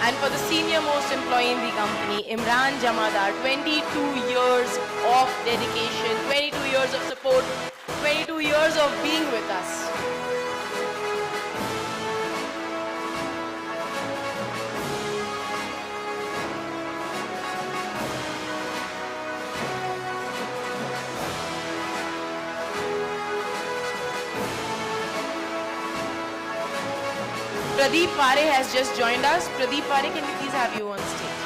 And for the senior most employee in the company, Imran Jamadar, 22 years of dedication, 22 years of support, 22 years of being with us. Pradeep Pare has just joined us. Pradeep Pare, can we please have you on stage?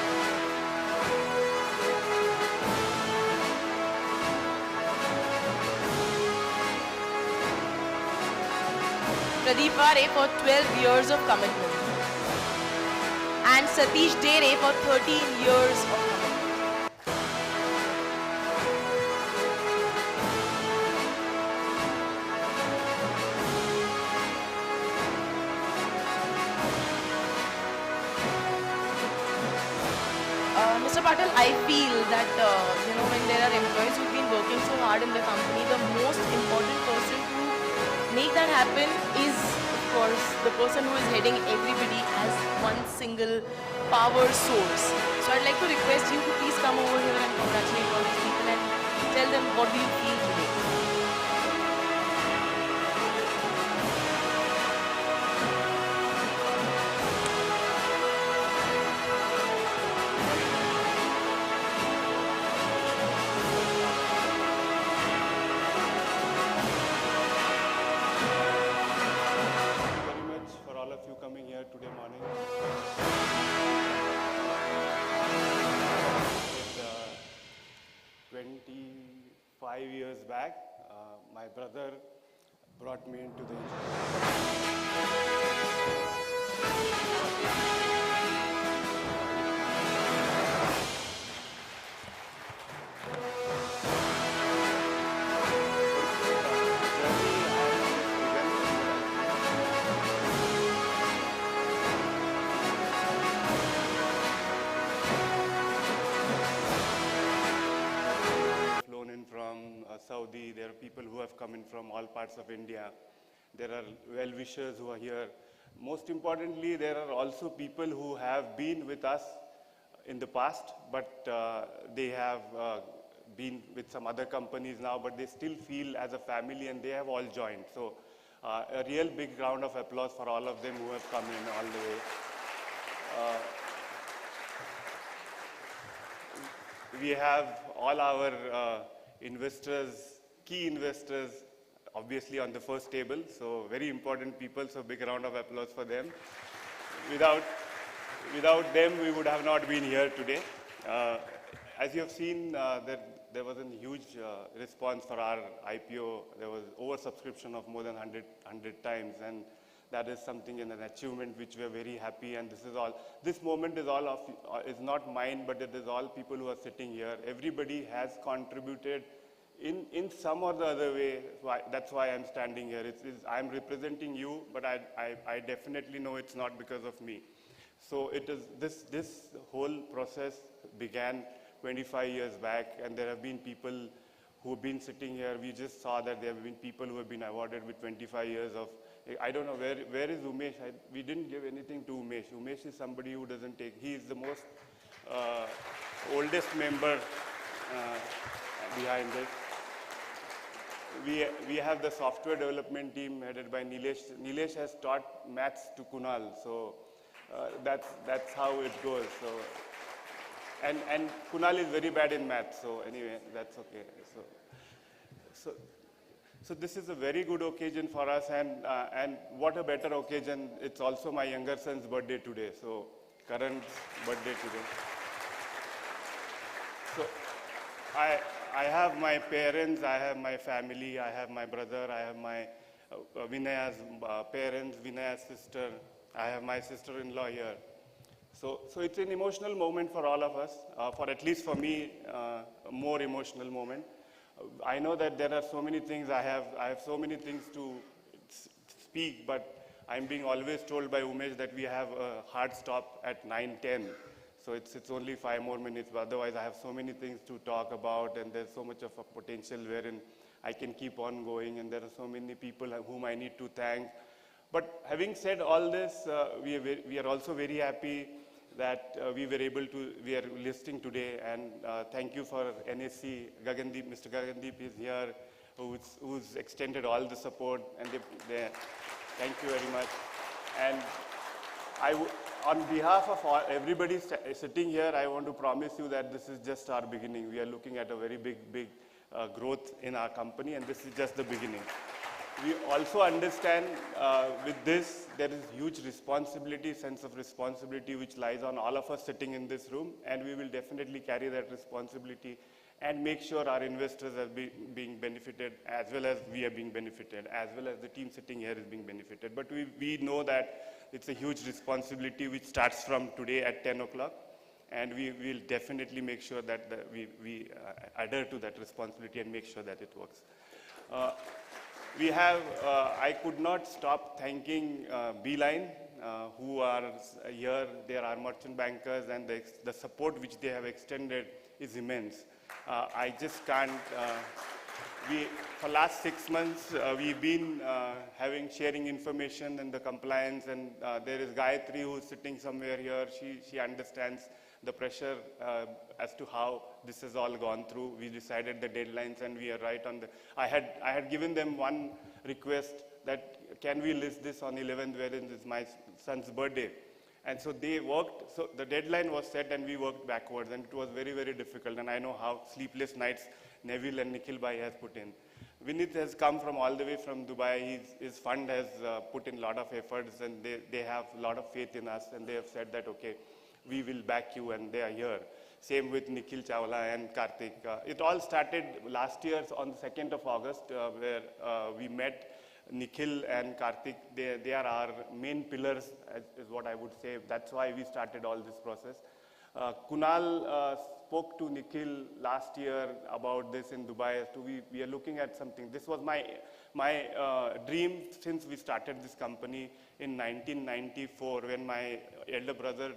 Pradeep Pare for 12 years of commitment. And Satish Dere for 13 years of commitment. Mr. Patel, I feel that, when there are employees who've been working so hard in the company, the most important person to make that happen is, of course, the person who is heading everybody as one single power source. So I'd like to request you to please come over here and congratulate all these people and tell them what do you feel today. Coming here today morning. 25 years back, my brother brought me into the Saudi, there are people who have come in from all parts of India. There are well-wishers who are here. Most importantly, there are also people who have been with us in the past, but they have been with some other companies now, but they still feel as a family and they have all joined. So a real big round of applause for all of them who have come in all the way. We have all our investors, key investors, obviously on the first table, so very important people, so big round of applause for them. Without them, we would have not been here today. As you have seen, there was a huge response for our IPO. There was oversubscription of more than 100 times, and that is something in an achievement which we are very happy. And this moment is is not mine, but it is all people who are sitting here. Everybody has contributed in some or the other way. That's why I'm standing here. I'm representing you, but I definitely know it's not because of me. So it is this whole process began 25 years back, and there have been people who have been sitting here. We just saw that there have been people who have been awarded with 25 years of, I don't know, where is Umesh? We didn't give anything to Umesh. Umesh is somebody who doesn't take, he is the most oldest member behind this. We have the software development team headed by Nilesh. Nilesh has taught maths to Kunal, so that's how it goes. So, and Kunal is very bad in maths, so anyway, that's okay. So this is a very good occasion for us, and what a better occasion. It's also my younger son's birthday today, so Karan's birthday today. So I have my parents, I have my family, I have my brother, I have my Vinaya's parents, Vinaya's sister, I have my sister-in-law here. So it's an emotional moment for all of us, for at least for me, a more emotional moment. I know that there are so many things, I have so many things to speak, but I'm being always told by Umesh that we have a hard stop at 9:10. So it's only 5 more minutes, but otherwise I have so many things to talk about, and there's so much of a potential wherein I can keep on going, and there are so many people whom I need to thank. But having said all this, we are also very happy that we are listing today. And thank you for NSC. Mr. Gagandeep is here, who's extended all the support, and thank you very much. And on behalf of everybody sitting here, I want to promise you that this is just our beginning. We are looking at a very big growth in our company, and this is just the beginning. We also understand with this, there is huge responsibility, sense of responsibility, which lies on all of us sitting in this room, and we will definitely carry that responsibility and make sure our investors are being benefited, as well as we are being benefited, as well as the team sitting here is being benefited. But we know that it's a huge responsibility which starts from today at 10 o'clock, and we will definitely make sure that we adhere to that responsibility and make sure that it works. I could not stop thanking Beeline, who are here. They are our merchant bankers, and the support which they have extended is immense. I just can't, for last 6 months, we've been sharing information and the compliance, and there is Gayatri who's sitting somewhere here. She understands the pressure as to how this has all gone through. We decided the deadlines, and we are right on the, I had given them one request that can we list this on 11th, wherein is my son's birthday. And so they worked, so the deadline was set and we worked backwards, and it was very difficult, and I know how sleepless nights Neville and Nikhil Bhai has put in. Vinit has come from all the way from Dubai. His fund has put in a lot of efforts, and they have a lot of faith in us, and they have said that, okay, we will back you, and they are here. Same with Nikhil Chawla and Karthik. It all started last year on the 2nd of August, where we met Nikhil and Karthik. They are our main pillars, is what I would say. That's why we started all this process. Kunal spoke to Nikhil last year about this in Dubai. We are looking at something. This was my dream since we started this company in 1994, when my elder brother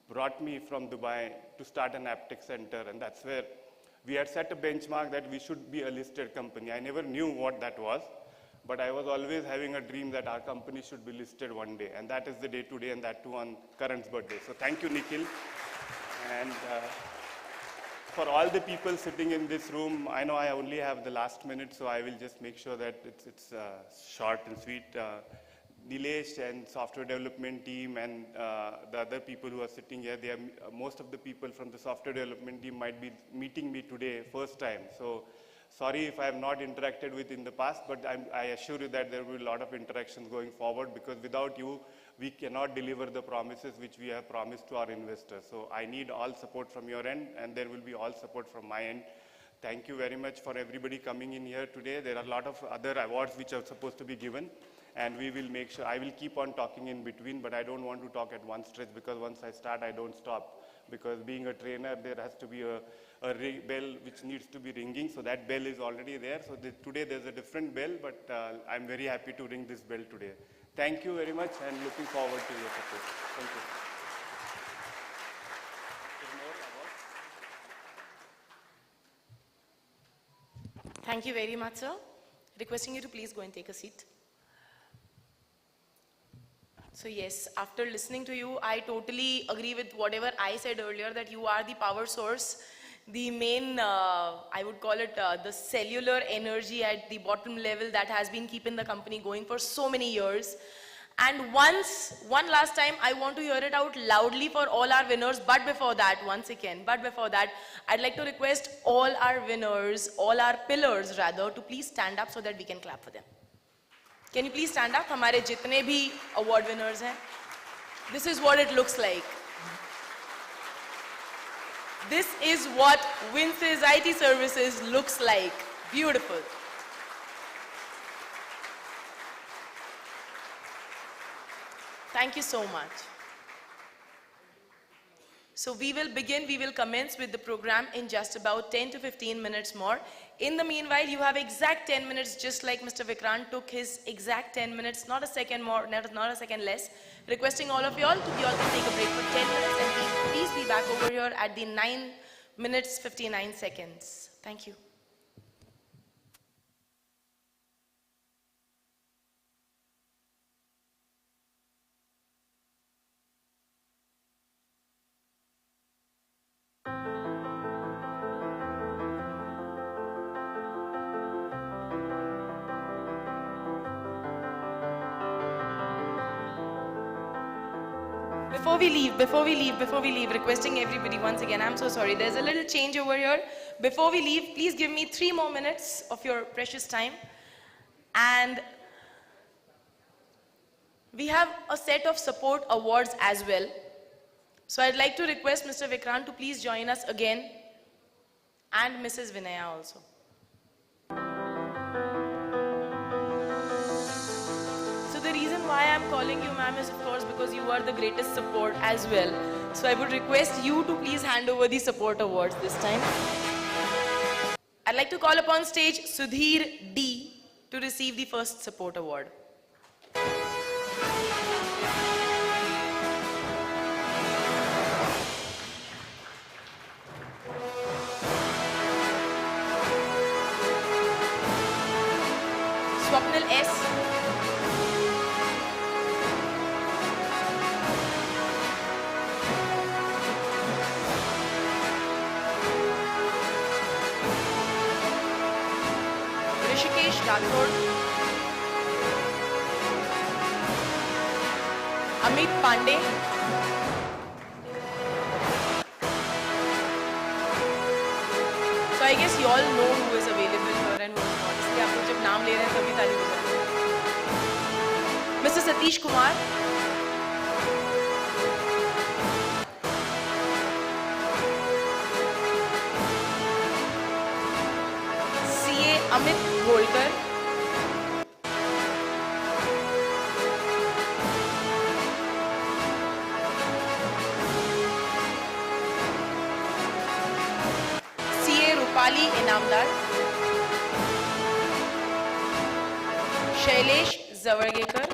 brought me from Dubai to start an Aptech center, and that's where we had set a benchmark that we should be a listed company. I never knew what that was, but I was always having a dream that our company should be listed one day, and that is the day today, and that too on Karan's birthday. So thank you, Nikhil. And for all the people sitting in this room, I know I only have the last minute, so I will just make sure that it's short and sweet. Nilesh and software development team and the other people who are sitting here, most of the people from the software development team might be meeting me today first time. So sorry if I have not interacted with in the past, but I assure you that there will be a lot of interactions going forward, because without you, we cannot deliver the promises which we have promised to our investors. So I need all support from your end, and there will be all support from my end. Thank you very much for everybody coming in here today. There are a lot of other awards which are supposed to be given, and we will make sure, I will keep on talking in between, but I don't want to talk at one stretch, because once I start, I don't stop. Because being a trainer, there has to be a bell which needs to be ringing, so that bell is already there. So today there's a different bell, but I'm very happy to ring this bell today. Thank you very much, and looking forward to your support. Thank you. Thank you very much, sir. Requesting you to please go and take a seat. So yes, after listening to you, I totally agree with whatever I said earlier, that you are the power source, the main, I would call it the cellular energy at the bottom level that has been keeping the company going for so many years. And one last time, I want to hear it out loudly for all our winners. But before that, I'd like to request all our winners, all our pillars rather, to please stand up so that we can clap for them. Can you please stand up? हमारे जितने भी award winners हैं. This is what it looks like. This is what Vinsys IT Services looks like. Beautiful. Thank you so much. So we will commence with the program in just about 10 to 15 minutes more. In the meanwhile, you have exact 10 minutes, just like Mr. Vikrant took his exact 10 minutes, not a second more, not a second less. Requesting all of y'all to be all can take a break for 10 minutes, and please be back over here at the 9 minutes 59 seconds. Thank you. Before we leave, requesting everybody once again, I'm so sorry, there's a little change over here. Before we leave, please give me 3 more minutes of your precious time. And we have a set of support awards as well. So I'd like to request Mr. Vikrant to please join us again, and Mrs. Vinaya also. So the reason why I'm calling you ma'am is of course because you are the greatest support as well. So I would request you to please hand over the support awards this time. I'd like to call upon stage Sudhir D to receive the first support award. Swapnil S. Rishikesh Rathod. Amit Pandey. So I guess you all know who is available here and who is not. इसलिए आप लोग जब नाम ले रहे हैं तभी ताली बजा रहे हैं. Mr. Satish Kumar. CA Amit Golkar. CA Rupali Inamdar. Shailesh Zawargekar.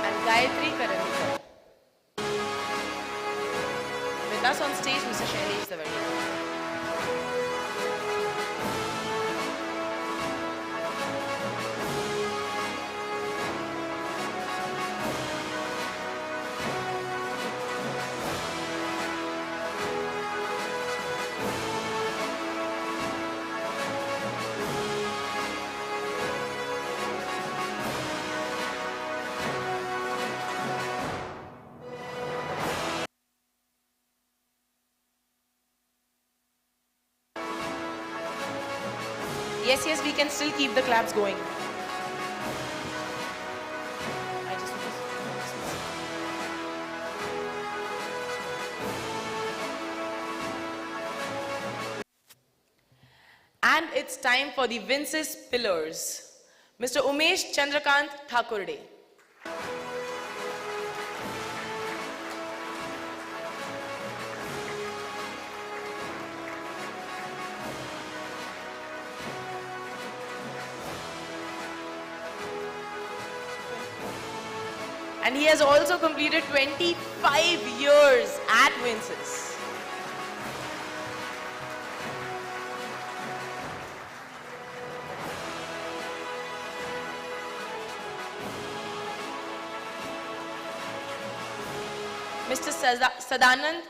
And Gayatri Karanikar. With us on stage, Mr. Shailesh Zawargekar. Yes, we can still keep the claps going. And it's time for the Vinsys Pillars. Mr. Umesh Chandrakant Thakurde. And he has also completed 25 years at Vinsys. Mr. Sadanand.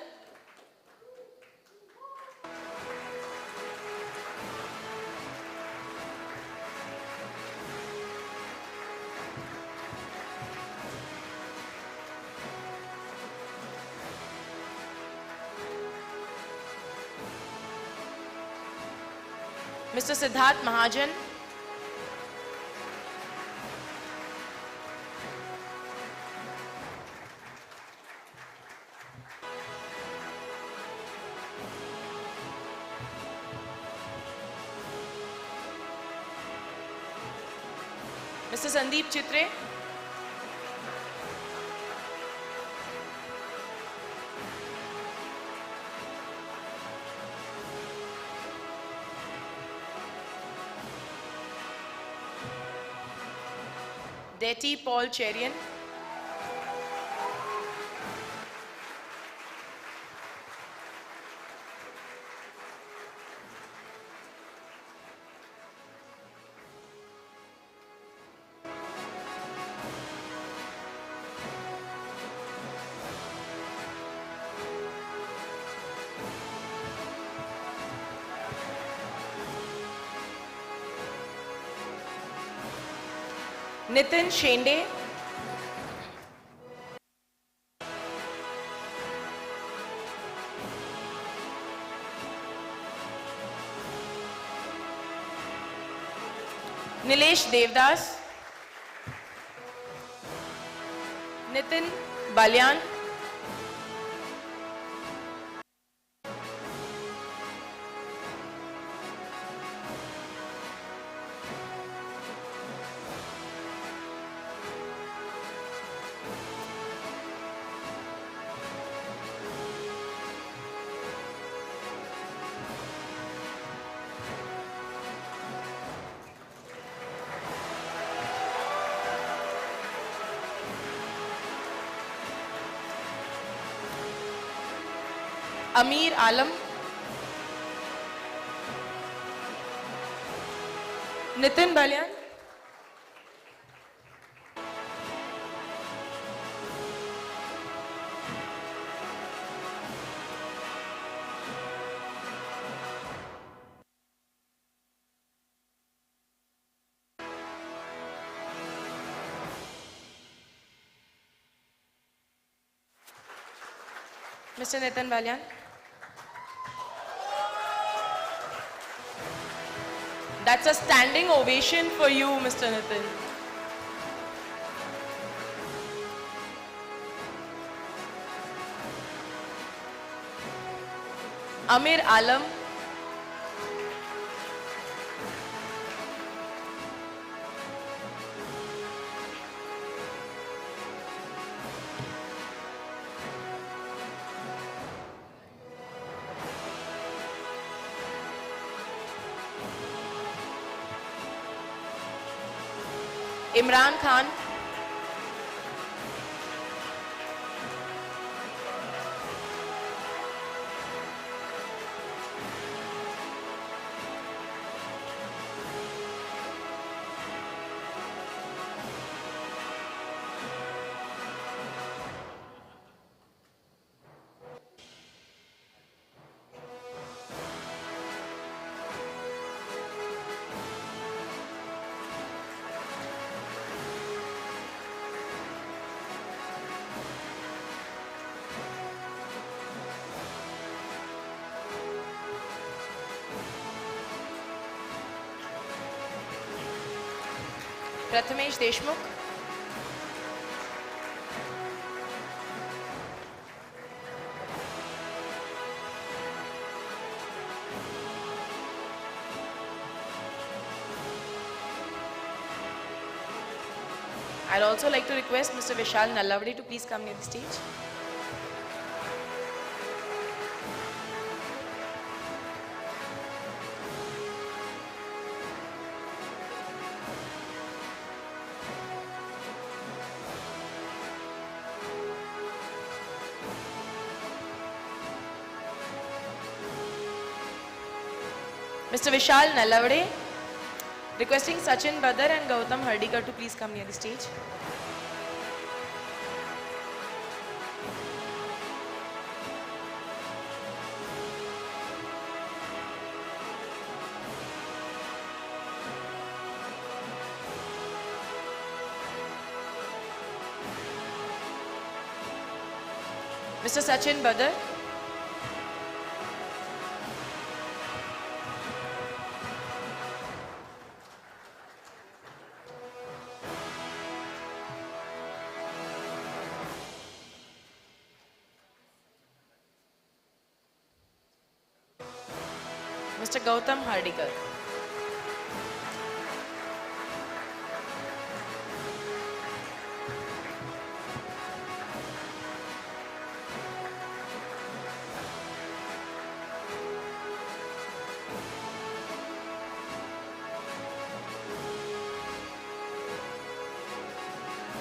Mr. Siddharth Mahajan. Mr. Sandeep Chitre. Detty Paul Cherian. Nitin Shende. Nilesh Devdas. Nitin Balyan. Amir Alam. Nitin Balyan. Mr. Nitin Balyan. That's a standing ovation for you, Mr. Nitin. Amir Alam. Imran Khan. Prathamesh Deshmukh. I'd also like to request Mr. Vishal Nallavadi to please come near the stage. Mr. Vishal Nallavade, requesting Sachin Badar and Gautam Hardikar to please come near the stage. Mr. Sachin Badar. Mr. Gautam Hardikar.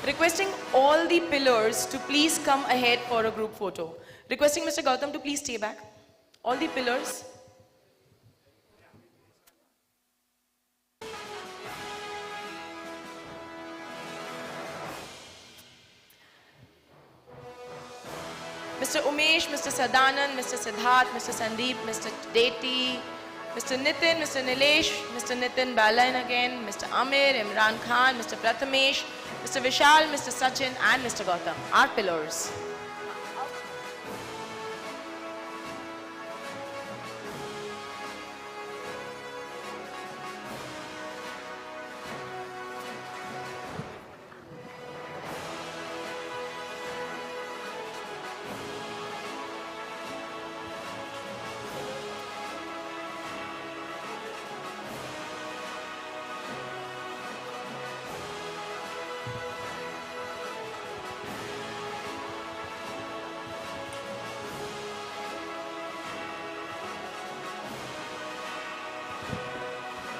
Requesting all the pillars to please come ahead for a group photo. Requesting Mr. Gautam to please stay back. All the pillars. Mr. Umesh, Mr. Sadanand, Mr. Siddharth, Mr. Sandeep, Mr. Deti, Mr. Nitin, Mr. Nilesh, Mr. Nitin Balayan again, Mr. Amir, Imran Khan, Mr. Prathamesh, Mr. Vishal, Mr. Sachin, and Mr. Gautam, our pillars.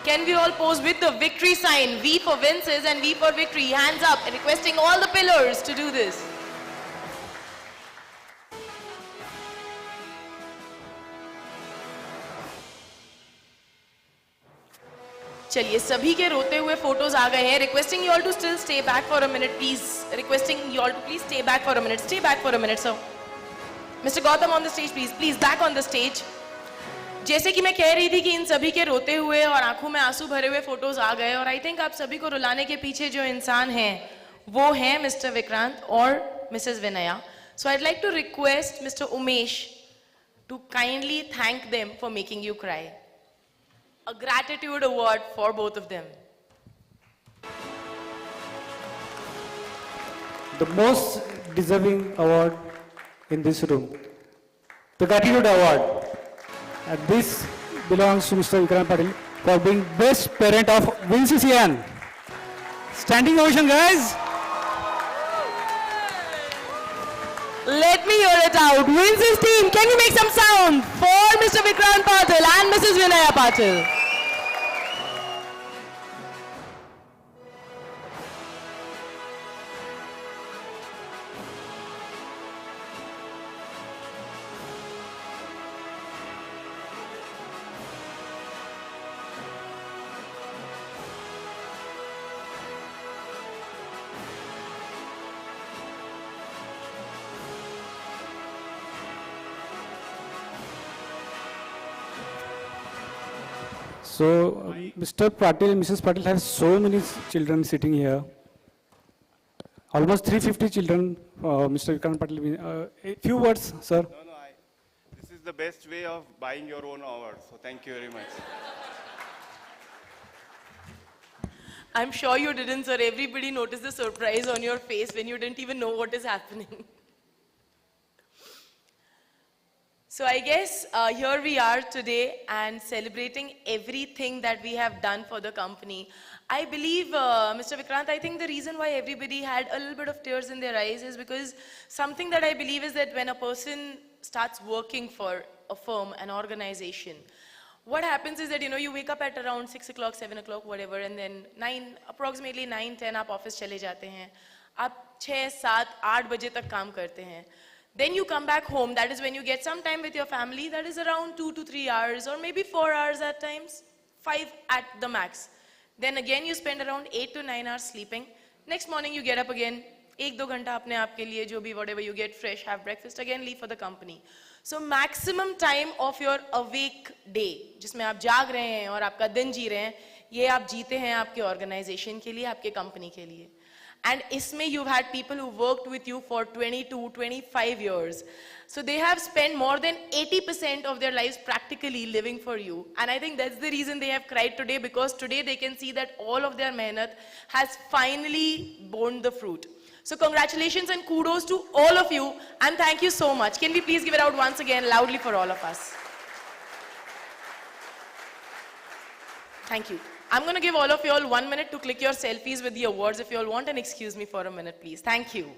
Can we all pose with the victory sign, V for Vinsys and V for victory, hands up, requesting all the pillars to do this. चलिए सभी के रोते हुए photos आ गए हैं. Requesting you all to still stay back for a minute, please. Requesting you all to please stay back for a minute. Stay back for a minute, sir. Mr. Gautam on the stage, please. Please back on the stage. जैसे कि मैं कह रही थी कि इन सभी के रोते हुए और आंखों में आंसू भरे हुए फोटोज आ गए और आई थिंक आप सभी को रुलाने के पीछे जो इंसान हैं वो हैं मिस्टर विक्रांत और Mrs Vinaya. So I like to request Mr Umesh to kindly thank them for making you cry. A gratitude award for both of them. The most deserving award in this room, the gratitude award, and this belongs to Mr. Vikrant Patil for being best parent of Vinsys. Standing ovation, guys. Let me hear it out. Vinsys team, can you make some sound for Mr. Vikrant Patil and Mrs. Vinaya Patil? So, Mr. Patil, Mrs. Patil has so many children sitting here. Almost 350 children, Mr. Vikrant Patil. A few words, sir. No, this is the best way of buying your own award. So thank you very much. I'm sure you didn't, sir. Everybody noticed the surprise on your face when you didn't even know what is happening. So I guess here we are today and celebrating everything that we have done for the company. I believe, Mr. Vikrant, I think the reason why everybody had a little bit of tears in their eyes is because something that I believe is that when a person starts working for a firm, an organization, what happens is that, you know, you wake up at around 6 o'clock, 7 o'clock, whatever, and then approximately 9, 10 आप office चले जाते हैं. आप 6, 7, 8 बजे तक काम करते हैं. Then you come back home, that is when you get some time with your family, that is around 2 to 3 hours or maybe 4 hours at times, 5 at the max. Then again you spend around 8 to 9 hours sleeping. Next morning you get up again, 1-2 घंटा अपने आप के लिए जो भी whatever you get fresh, have breakfast, again leave for the company. So maximum time of your awake day, जिसमें आप जाग रहे हैं और आपका दिन जी रहे हैं, ये आप जीते हैं आपके organization के लिए, आपके company के लिए. And isme you've had people who worked with you for 22, 25 years. So they have spent more than 80% of their lives practically living for you. And I think that's the reason they have cried today, because today they can see that all of their mehnat has finally borne the fruit. So congratulations and kudos to all of you, and thank you so much. Can we please give it out once again loudly for all of us? Thank you. I'm going to give all of you all 1 minute to click your selfies with the awards if you all want, and excuse me for a minute, please. Thank you.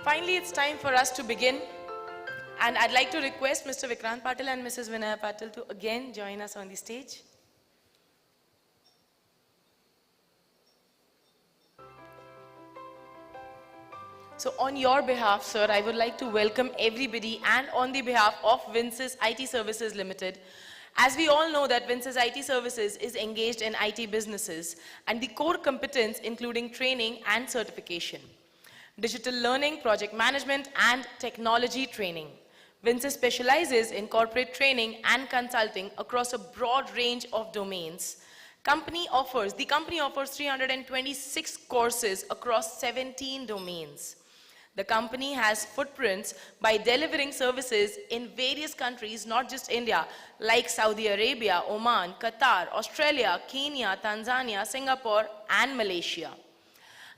Finally, it's time for us to begin. And I'd like to request Mr. Vikrant Patil and Mrs. Vinaya Patil to again join us on the stage. So on your behalf, sir, I would like to welcome everybody and on the behalf of Vinsys IT Services Limited. As we all know that Vinsys IT Services is engaged in IT businesses and the core competence including training and certification, digital learning, project management and technology training. Vinsys specializes in corporate training and consulting across a broad range of domains. The company offers 326 courses across 17 domains. The company has footprints by delivering services in various countries, not just India, like Saudi Arabia, Oman, Qatar, Australia, Kenya, Tanzania, Singapore, and Malaysia.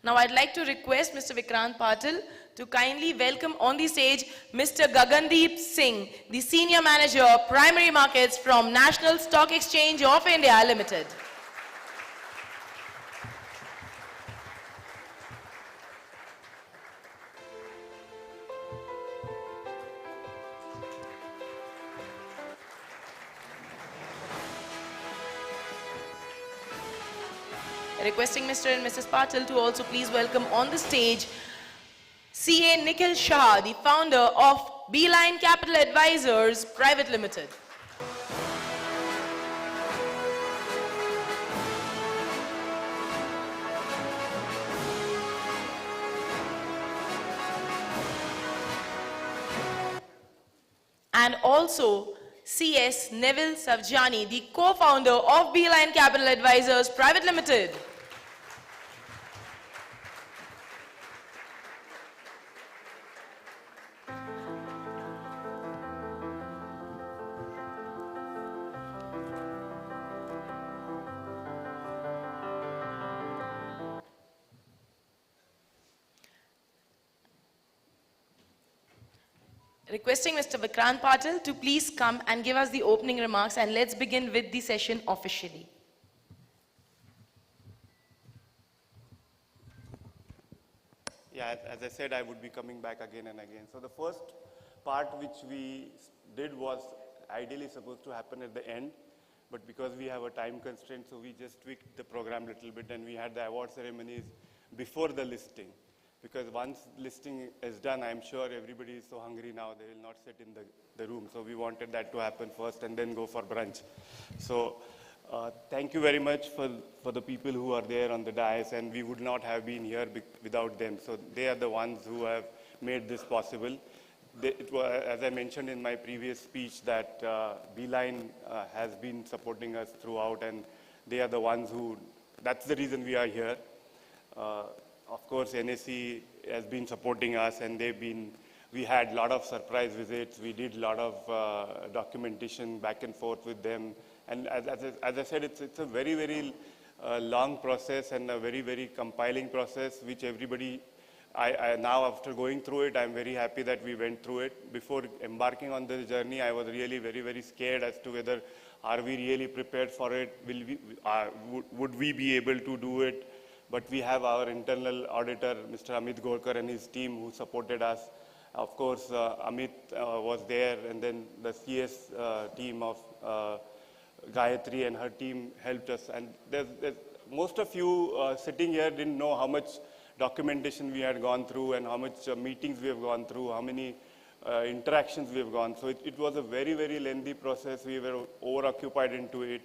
Now I'd like to request Mr. Vikrant Patil to kindly welcome on the stage Mr. Gagandeep Singh, the Senior Manager, Primary Markets from National Stock Exchange of India Limited. Requesting Mr. and Mrs. Patil to also please welcome on the stage CA Nikhil Shah, the founder of Beeline Capital Advisors Private Limited. And also CS Neville Savjani, the co-founder of Beeline Capital Advisors Private Limited. Requesting Mr. Vikrant Patil to please come and give us the opening remarks, and let's begin with the session officially. Yeah, as I said, I would be coming back again and again. So the first part which we did was ideally supposed to happen at the end, but because we have a time constraint, so we just tweaked the program a little bit, and we had the award ceremonies before the listing. Because once listing is done, I'm sure everybody is so hungry now, they will not sit in the room. So we wanted that to happen first and then go for brunch. So thank you very much for the people who are there on the dais, and we would not have been here without them. So they are the ones who have made this possible. It was, as I mentioned in my previous speech, that Beeline has been supporting us throughout, and they are the ones who, that's the reason we are here. Of course, NSE has been supporting us, and we had a lot of surprise visits. We did a lot of documentation back and forth with them. And as I said, it's a very, very long process and a very, very compiling process, which everybody, now after going through it, I'm very happy that we went through it. Before embarking on this journey, I was really very, very scared as to whether are we really prepared for it? Would we be able to do it? But we have our internal auditor, Mr. Amit Gorkar, and his team who supported us. Of course, Amit was there, and then the CS team of Gayatri and her team helped us. And most of you sitting here didn't know how much documentation we had gone through and how much meetings we have gone through, how many interactions we have gone. So it was a very, very lengthy process. We were over-occupied into it.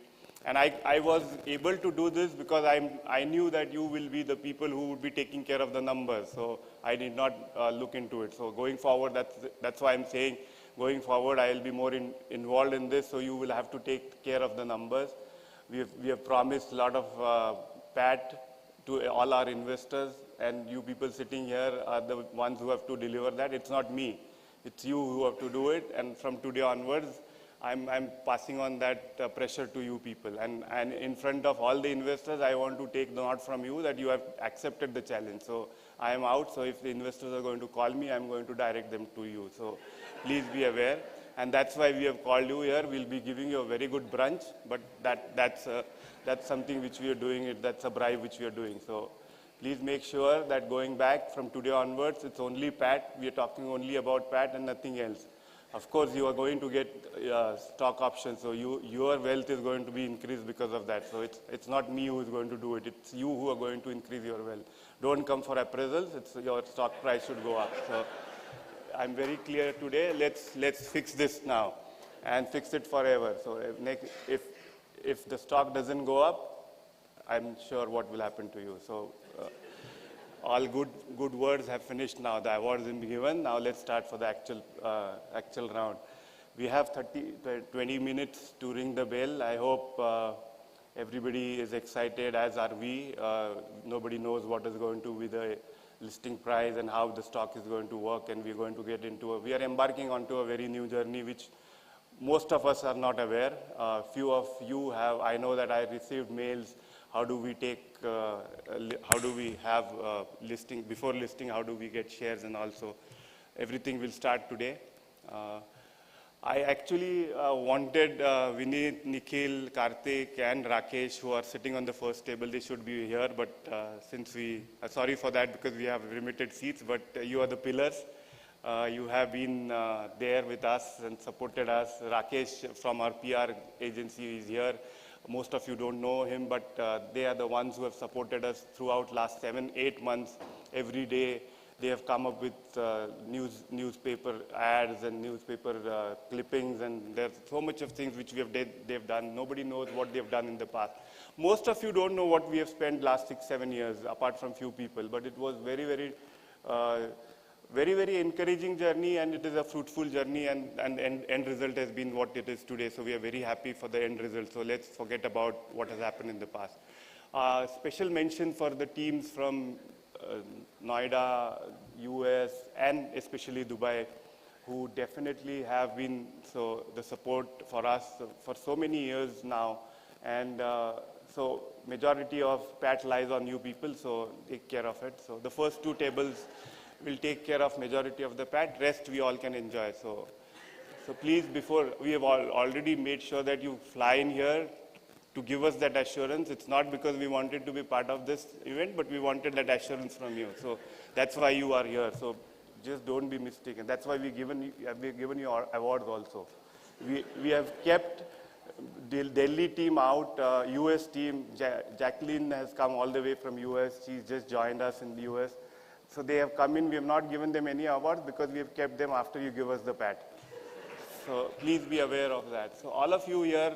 And I was able to do this because I knew that you will be the people who would be taking care of the numbers. So I did not look into it. So going forward, that's why I'm saying, going forward, I will be more involved in this. So you will have to take care of the numbers. We have promised a lot of PAT to all our investors, and you people sitting here are the ones who have to deliver that. It's not me. It's you who have to do it. And from today onwards, I'm passing on that pressure to you people. And in front of all the investors, I want to take the nod from you that you have accepted the challenge. So I am out. So if the investors are going to call me, I'm going to direct them to you. So please be aware. And that's why we have called you here. We'll be giving you a very good brunch, but that's something which we are doing. That's a bribe which we are doing. So Please make sure that going back from today onwards, it's only PAT. We are talking only about PAT and nothing else. Of course, you are going to get stock options, so your wealth is going to be increased because of that. So it's not me who is going to do it, it's you who are going to increase your wealth. Don't come for appraisals, your stock price should go up. So I'm very clear today, let's fix this now and fix it forever. So if the stock doesn't go up, I'm sure what will happen to you. So all good words have finished now. The award has been given. Now let's start for the actual round. We have 20 minutes to ring the bell. I hope everybody is excited, as are we. Nobody knows what is going to be the listing price and how the stock is going to work, and we're going to get into we are embarking onto a very new journey which most of us are not aware. Few of you have. I know that I received mails. How do we take, how do we have listing, before listing, how do we get shares, and also everything will start today. I actually wanted Vineet, Nikhil, Karthik and Rakesh, who are sitting on the first table, they should be here, but since sorry for that because we have limited seats, but you are the pillars. You have been there with us and supported us. Rakesh from our PR agency is here. Most of you don't know him, but they are the ones who have supported us throughout last 7-8 months. Every day they have come up with newspaper ads and newspaper clippings, and there's so much of things which they've done. Nobody knows what they've done in the past. Most of you don't know what we have spent last 6-7 years, apart from few people, but it was very, very encouraging journey, and it is a fruitful journey, and end result has been what it is today. So we are very happy for the end result. So let's forget about what has happened in the past. Special mention for the teams from Noida, US, and especially Dubai, who definitely have been the support for us for so many years now. And so majority of PAT lies on you people, so take care of it. So the first two tables will take care of majority of the PAT, rest we all can enjoy. So please, before, we have already made sure that you fly in here to give us that assurance. It's not because we wanted to be part of this event, but we wanted that assurance from you. So that's why you are here. So just don't be mistaken. That's why we've given you our awards also. We have kept the Delhi team out, US team. Jacqueline has come all the way from US. She's just joined us in the US. So they have come in. We have not given them any awards because we have kept them after you give us the PAT. So please be aware of that. So all of you here,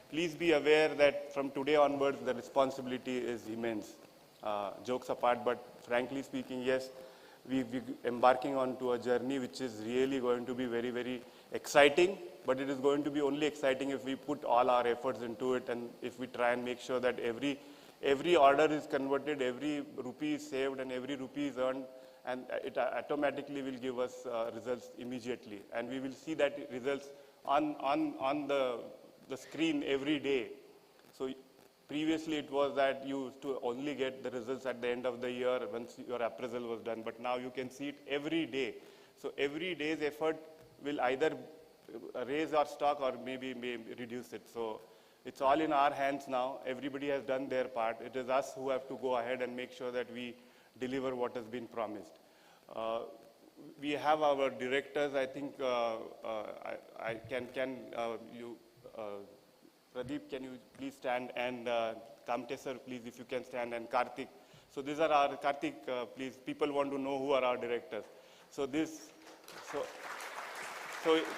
please be aware that from today onwards, the responsibility is immense. Jokes apart, but frankly speaking, yes, we're embarking onto a journey which is really going to be very exciting, but it is going to be only exciting if we put all our efforts into it, and if we try and make sure that every order is converted, every rupee is saved, and every rupee is earned, and it automatically will give us results immediately. And we will see that results on the screen every day. So previously it was that you used to only get the results at the end of the year once your appraisal was done, but now you can see it every day. So every day's effort will either raise our stock or maybe reduce it. So it's all in our hands now. Everybody has done their part. It is us who have to go ahead and make sure that we deliver what has been promised. We have our directors. I think Pradeep, can you please stand, and Kamte sir, please, if you can stand, and Karthik. So these are our, Karthik, please, people want to know who are our directors. So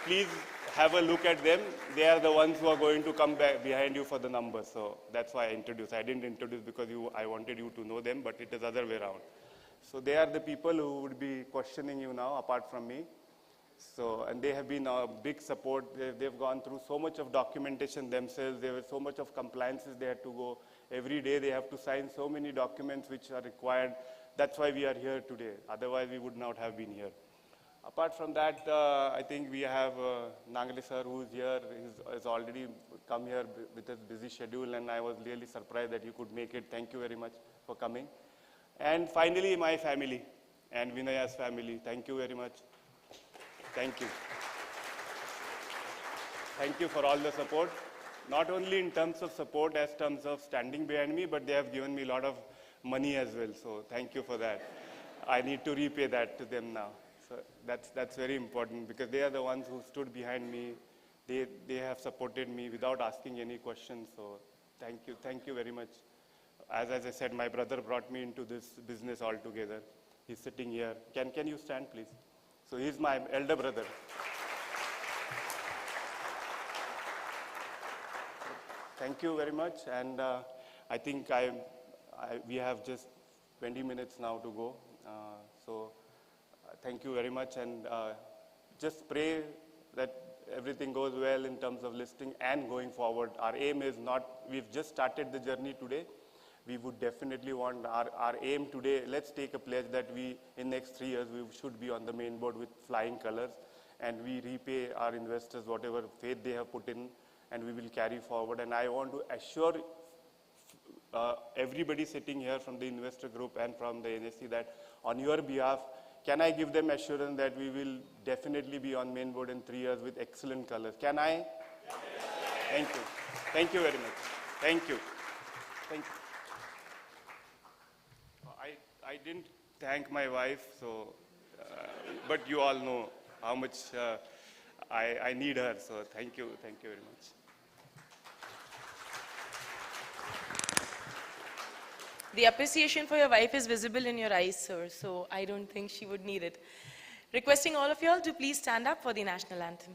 please have a look at them. They are the ones who are going to come back behind you for the numbers. So that's why I introduced. I didn't introduce because I wanted you to know them, but it is other way around. So they are the people who would be questioning you now, apart from me. So, and they have been a big support. They've gone through so much of documentation themselves. There was so much of compliances they had to go. Every day they have to sign so many documents which are required. That's why we are here today. Otherwise, we would not have been here. Apart from that, I think we have Nangle sir, who is here. He's already come here with his busy schedule, and I was really surprised that you could make it. Thank you very much for coming. And finally, my family and Vinaya's family. Thank you very much. Thank you. Thank you for all the support, not only in terms of support as terms of standing behind me, but they have given me a lot of money as well. So thank you for that. I need to repay that to them now. So that's very important because they are the ones who stood behind me. They have supported me without asking any questions. So thank you very much. As I said, my brother brought me into this business altogether. He's sitting here. Can you stand, please? So he's my elder brother. Thank you very much. And I think we have just 20 minutes now to go. Thank you very much. And just pray that everything goes well in terms of listing and going forward. Our aim is not, we've just started the journey today. We would definitely want our aim today, let's take a pledge that in next 3 years, we should be on the main board with flying colors, and we repay our investors whatever faith they have put in, and we will carry forward. And I want to assure everybody sitting here from the investor group and from the NSC that on your behalf, can I give them assurance that we will definitely be on main board in 3 years with excellent colors? Can I? Yes. Thank you. Thank you very much. Thank you. Thank you. I didn't thank my wife, so, but you all know how much I need her, so thank you very much. The appreciation for your wife is visible in your eyes, sir, so I don't think she would need it. Requesting all of you all to please stand up for the national anthem.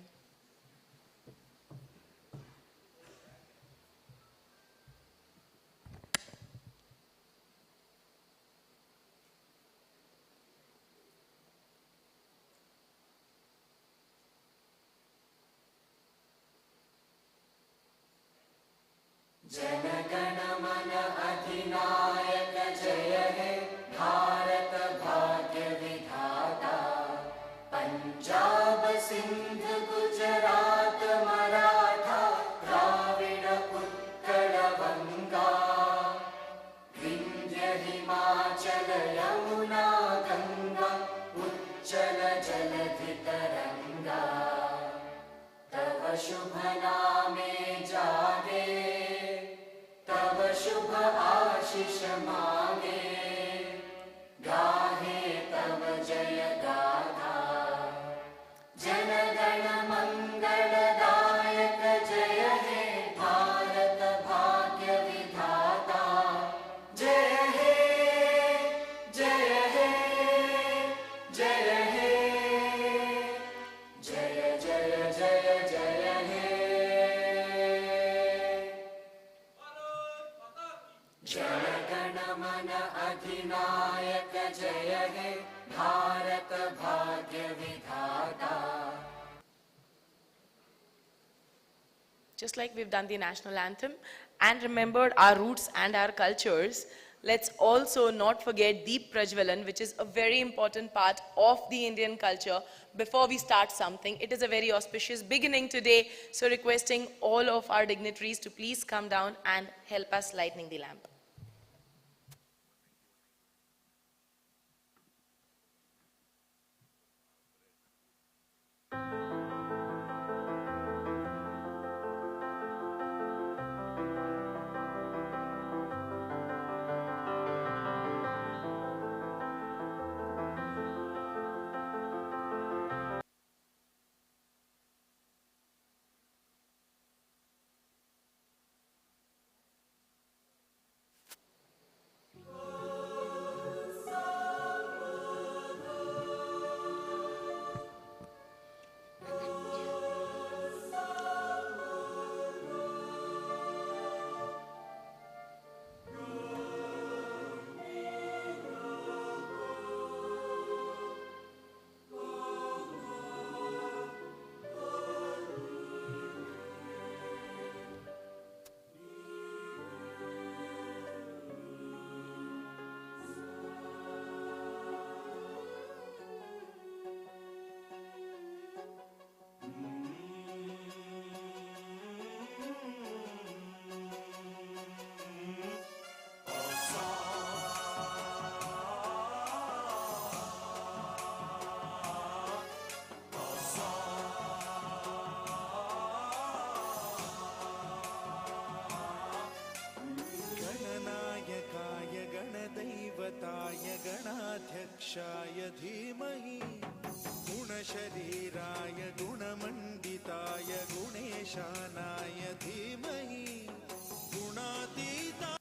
Just like we've done the national anthem and remembered our roots and our cultures, let's also not forget Deep Prajwalan, which is a very important part of the Indian culture before we start something. It is a very auspicious beginning today, so requesting all of our dignitaries to please come down and help us lighting the lamp. गणाध्यक्षाय धीमहि गुणशरीराय गुणमण्डिताय गुणेशानाय धीमहि गुणातीता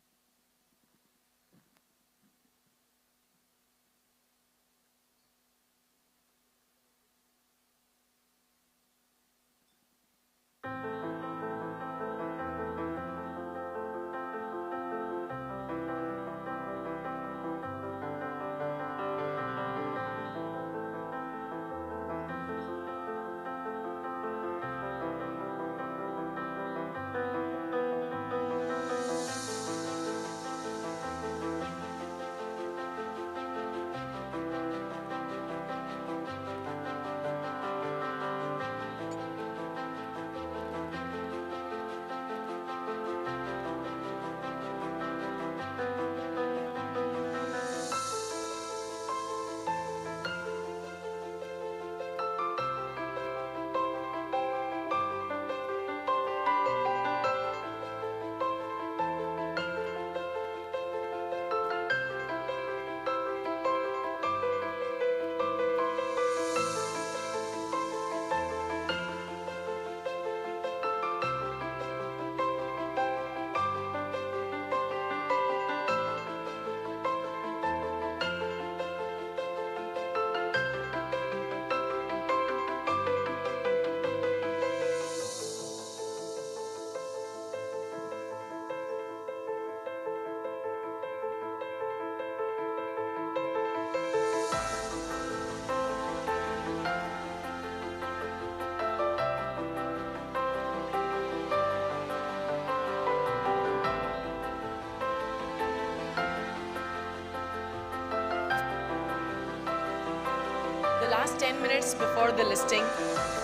The last 10 minutes before the listing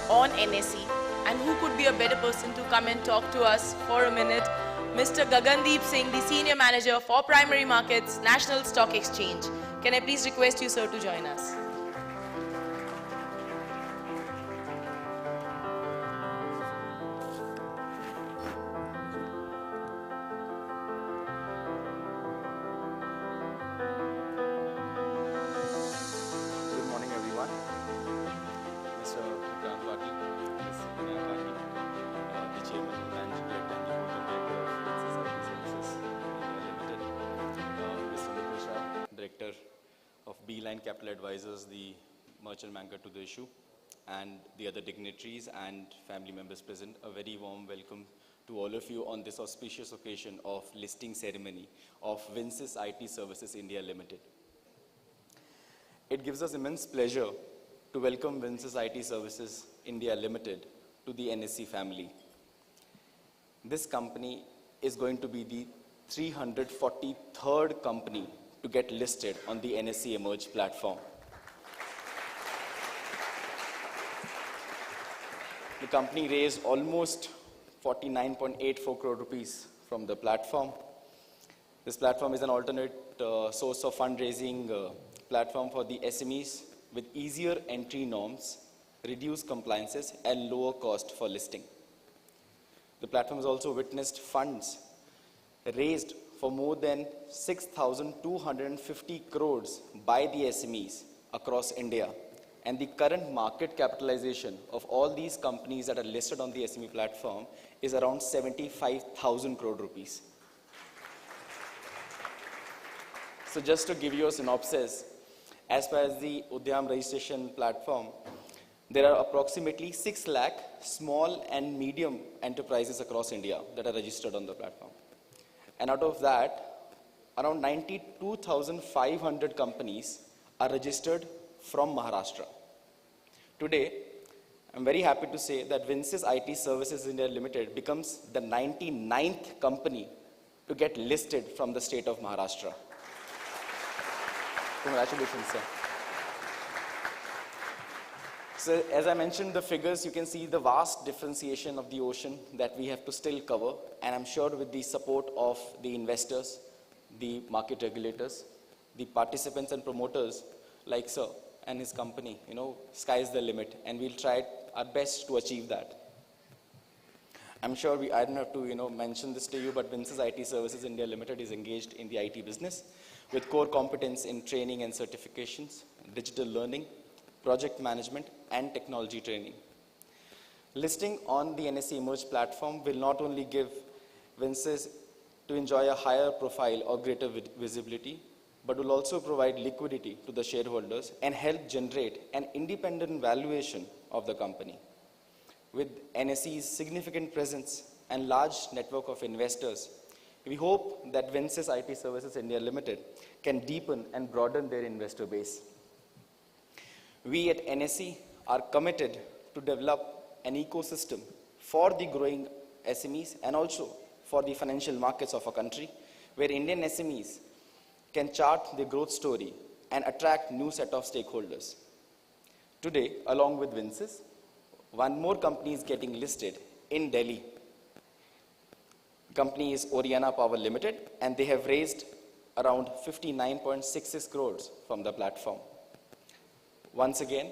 on NSE, and who could be a better person to come and talk to us for a minute? Mr. Gagandeep Singh, the Senior Manager for Primary Markets, National Stock Exchange. Can I please request you, sir, to join us? Good morning, everyone. Mr. Vikram Patil, Ms. Vinaya Patil, the Chairman and Managing Director and the Board Director of Vinsys IT Services India Limited, Mr. Mukul Shah, Director of Beeline Capital Advisors, the merchant banker to the issue, and the other dignitaries and family members present. A very warm welcome to all of you on this auspicious occasion of listing ceremony of Vinsys IT Services India Limited. It gives us immense pleasure to welcome Vinsys IT Services India Limited to the NSE family. This company is going to be the 343rd company to get listed on the NSE Emerge platform. The company raised almost 49.84 crore rupees from the platform. This platform is an alternate source of fundraising platform for the SMEs with easier entry norms, reduced compliances, and lower cost for listing. The platform has also witnessed funds raised for more than 6,250 crores by the SMEs across India. And the current market capitalization of all these companies that are listed on the SME platform is around 75,000 crore rupees. So just to give you a synopsis, as far as the Udyam registration platform, there are approximately 6 lakh small and medium enterprises across India that are registered on the platform. And out of that, around 92,500 companies are registered from Maharashtra. Today, I'm very happy to say that Vinsys IT Services India Limited becomes the 99th company to get listed from the state of Maharashtra. Congratulations, sir. So as I mentioned the figures, you can see the vast differentiation of the ocean that we have to still cover. And I'm sure with the support of the investors, the market regulators, the participants and promoters like sir and his company, sky's the limit. And we'll try our best to achieve that. I'm sure I don't have to, mention this to you, but Vinsys IT Services India Limited is engaged in the IT business with core competence in training and certifications, digital learning, project management, and technology training. Listing on the NSE Emerge platform will not only give Vinsys to enjoy a higher profile or greater visibility, but will also provide liquidity to the shareholders and help generate an independent valuation of the company. With NSE's significant presence and large network of investors, we hope that Vinsys IT Services India Limited can deepen and broaden their investor base. We at NSE are committed to develop an ecosystem for the growing SMEs and also for the financial markets of our country, where Indian SMEs can chart their growth story and attract new set of stakeholders. Today, along with Vinsys, one more company is getting listed in Delhi. The company is Oriana Power Limited, and they have raised around 59.66 crores from the platform. Once again,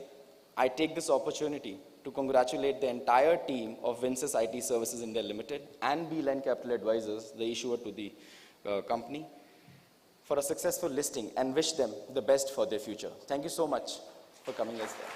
I take this opportunity to congratulate the entire team of Vinsys IT Services India Limited and Beeline Capital Advisors, the issuer to the company, for a successful listing and wish them the best for their future. Thank you so much for coming as well.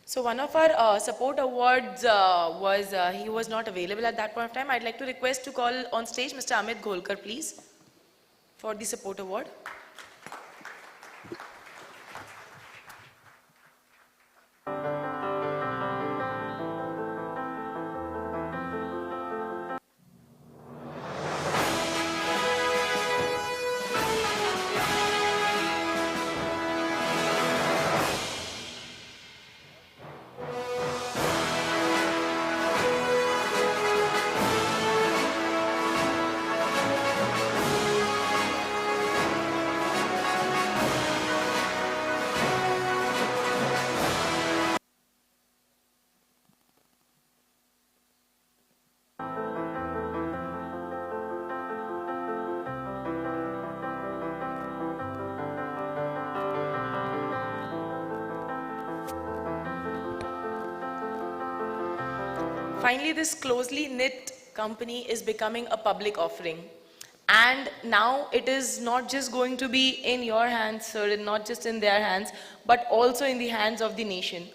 So one of our support awards he was not available at that point of time. I'd like to request to call on stage Mr. Amit Golkar, please, for the support award. Finally, this closely knit company is becoming a public offering. And now it is not just going to be in your hands, sir, and not just in their hands, but also in the hands of the nation.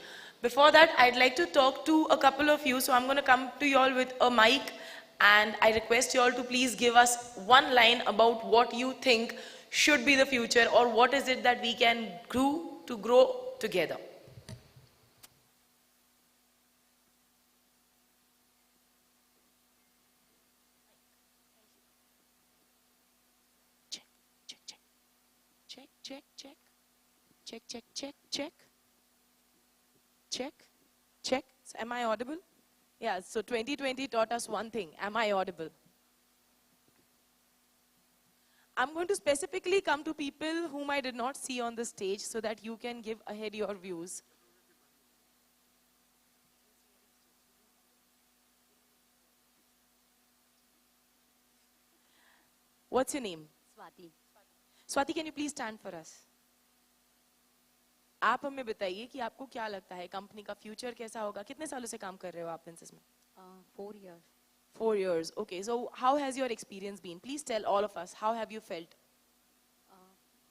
Before that, I'd like to talk to a couple of you. So I'm going to come to you all with a mic, and I request you all to please give us one line about what you think should be the future, or what is it that we can do to grow together. Check. So am I audible? Yeah, so 2020 taught us one thing. Am I audible? I'm going to specifically come to people whom I did not see on the stage so that you can give ahead your views. What's your name? Swati. Swati, can you please stand for us? आप हमें बताइए कि आपको क्या लगता है company का future कैसा होगा? कितने सालों से काम कर रहे हो आप विंसिस में? 4 years. 4 years. Okay. So how has your experience been? Please tell all of us. How have you felt?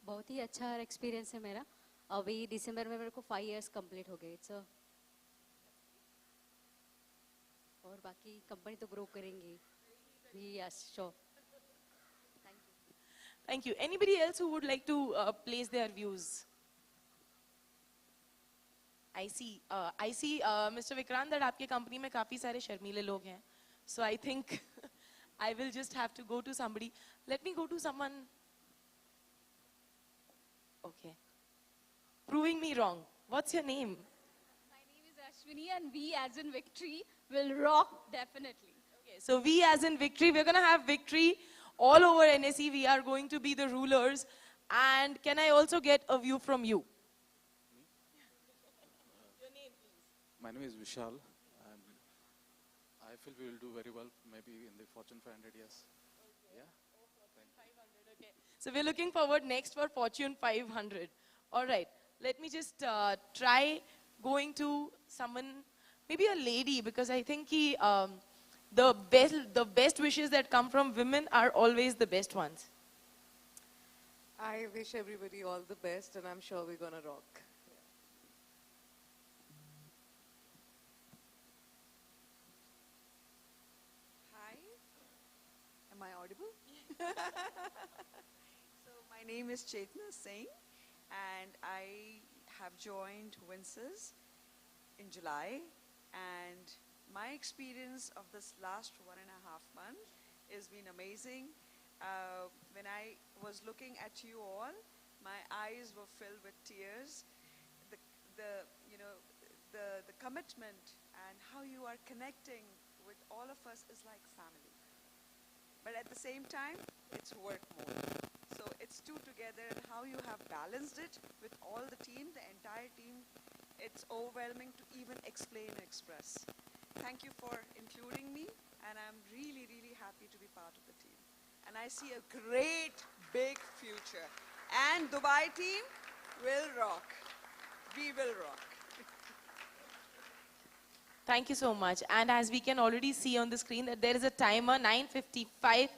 बहुत ही अच्छा एक्सपीरियंस है मेरा. अभी दिसंबर में मेरे को 5 years कंप्लीट हो गए. और बाकी कंपनी तो ग्रो करेंगी. Yes, sure. Thank you. Thank you. Anybody else who would like to place their views? I see, Mr. Vikrant, that आपके कंपनी में काफी सारे शर्मीले लोग हैं. So I think I will just have to go to somebody. Let me go to someone. Okay. Proving me wrong. What's your name? My name is Ashwini, and V as in victory will rock definitely. Okay, so V as in victory. We're going to have victory all over NSE. We are going to be the rulers. And can I also get a view from you? My name is Vishal, and I feel we will do very well, maybe in the Fortune 500 years. Yeah. So we're looking forward next for Fortune 500. All right, let me just try going to someone, maybe a lady, because I think the best wishes that come from women are always the best ones. I wish everybody all the best, and I'm sure we're gonna rock. Hi, am I audible? So my name is Chetna Singh, and I have joined Vinsys in July, and my experience of this last 1.5 months has been amazing. When I was looking at you all, my eyes were filled with tears. The, the commitment and how you are connecting with all of us is like family. But at the same time, it's work mode. So it's two together, and how you have balanced it with all the team, the entire team, it's overwhelming to even explain and express. Thank you for including me, and I'm really, really happy to be part of the team. And I see a great, big future. And Dubai team will rock. We will rock. Thank you so much. And as we can already see on the screen that there is a timer, 9:55,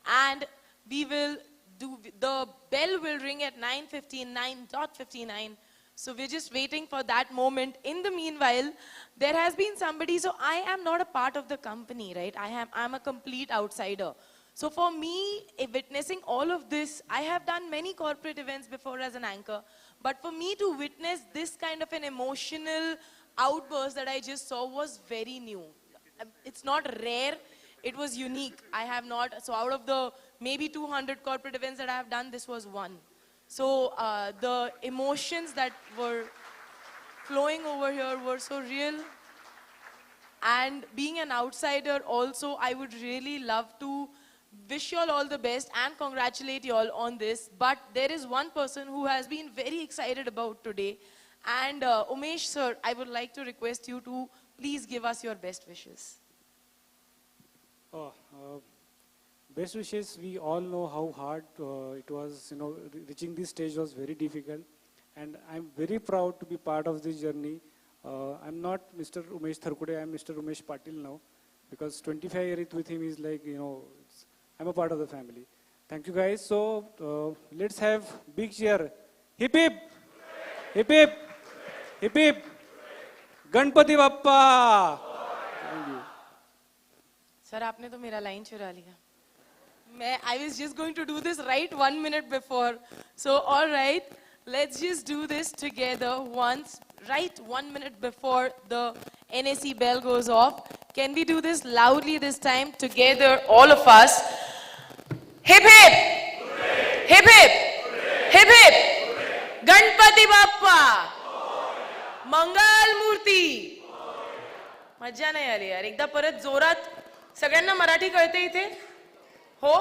and we will do, the bell will ring at 9:59. So we're just waiting for that moment. In the meanwhile, there has been somebody, so I am not a part of the company, right? I'm a complete outsider. So for me, witnessing all of this, I have done many corporate events before as an anchor, but for me to witness this kind of an emotional outburst that I just saw was very new. It's not rare, it was unique. I have not, so out of the maybe 200 corporate events that I have done, this was one. So the emotions that were flowing over here were so real. And being an outsider also, I would really love to wish you all the best and congratulate you all on this. But there is one person who has been very excited about today. And Umesh sir, I would like to request you to please give us your best wishes. Oh, best wishes, we all know how hard it was, reaching this stage was very difficult. And I'm very proud to be part of this journey. I'm not Mr. Umesh Tharkude, I'm Mr. Umesh Patil now. Because 25 years with him is like, I'm a part of the family. Thank you guys. So let's have big cheer. Hip hip! Hip hip! Hip hip! Ganpati Bappa! Thank you. Sir, आपने तो मेरा line चुरा लिया. I was just going to do this right 1 minute before. So all right, let's just do this together once, right 1 minute before the NAC bell goes off. Can we do this loudly this time together, all of us? Hip hip! Hip hip! Hip hip! Ganpati Bappa! मंगल मूर्ती. मज्जा नाही आली यार. एकदा परत जोरात. सगळ्यांना मराठी कळते इथे? हो?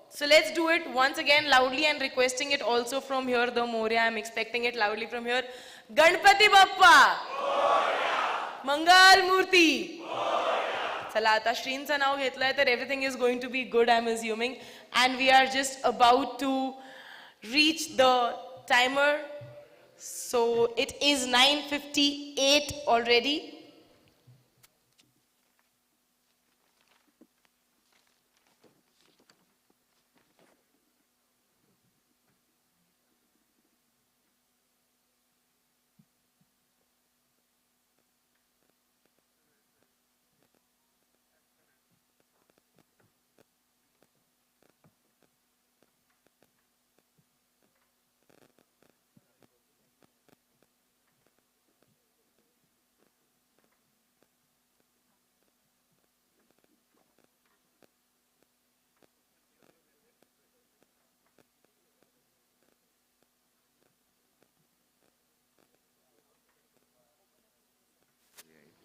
So let's do it once again loudly and requesting it also from here. The Moria, I'm expecting it loudly from here. Ganpati Bappa! मंगल मूर्ती. चला आता श्रींचं नाव घेतलंय तर everything is going to be good, I'm assuming. And we are just about to reach the timer. So it is 9:58 already.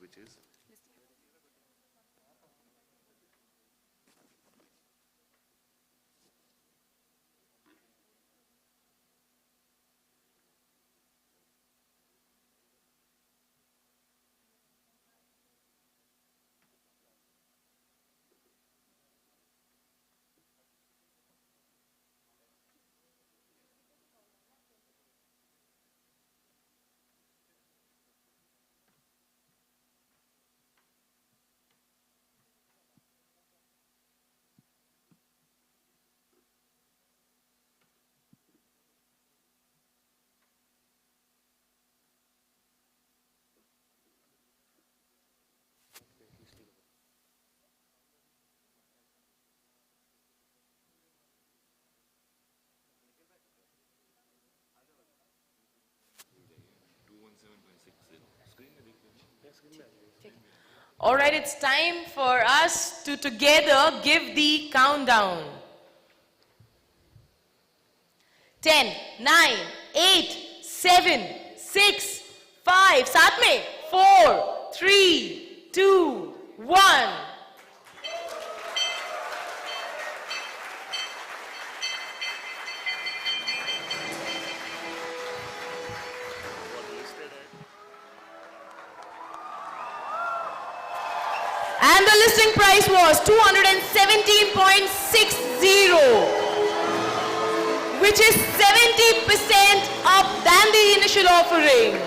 Which is All right, it's time for us to together give the countdown. 10, 9, 8, 7, 6, 5, साथ में 4, 3, 2, 1. And the listing price was 217.60, which is 70% up than the initial offering.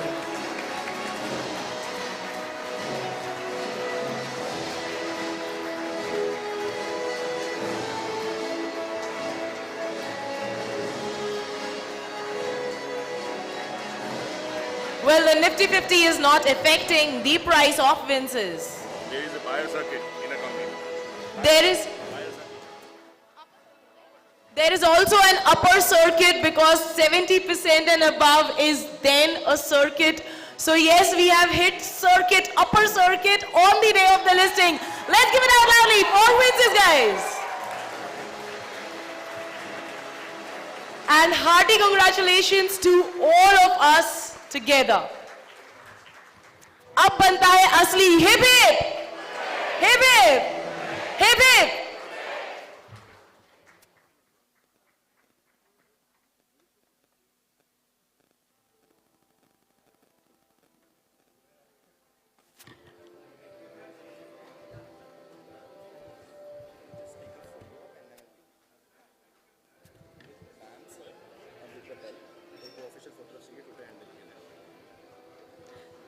Well, the Nifty 50 is not affecting the price of Vinsys. There is a buyer circuit in a company. There is also an upper circuit because 70% and above is then a circuit. So yes, we have hit circuit, upper circuit on the day of the listing. Let's give it out loudly for Vinsys, guys. And hearty congratulations to all of us together. अब बनता है असली hip hip hip hip hip hip.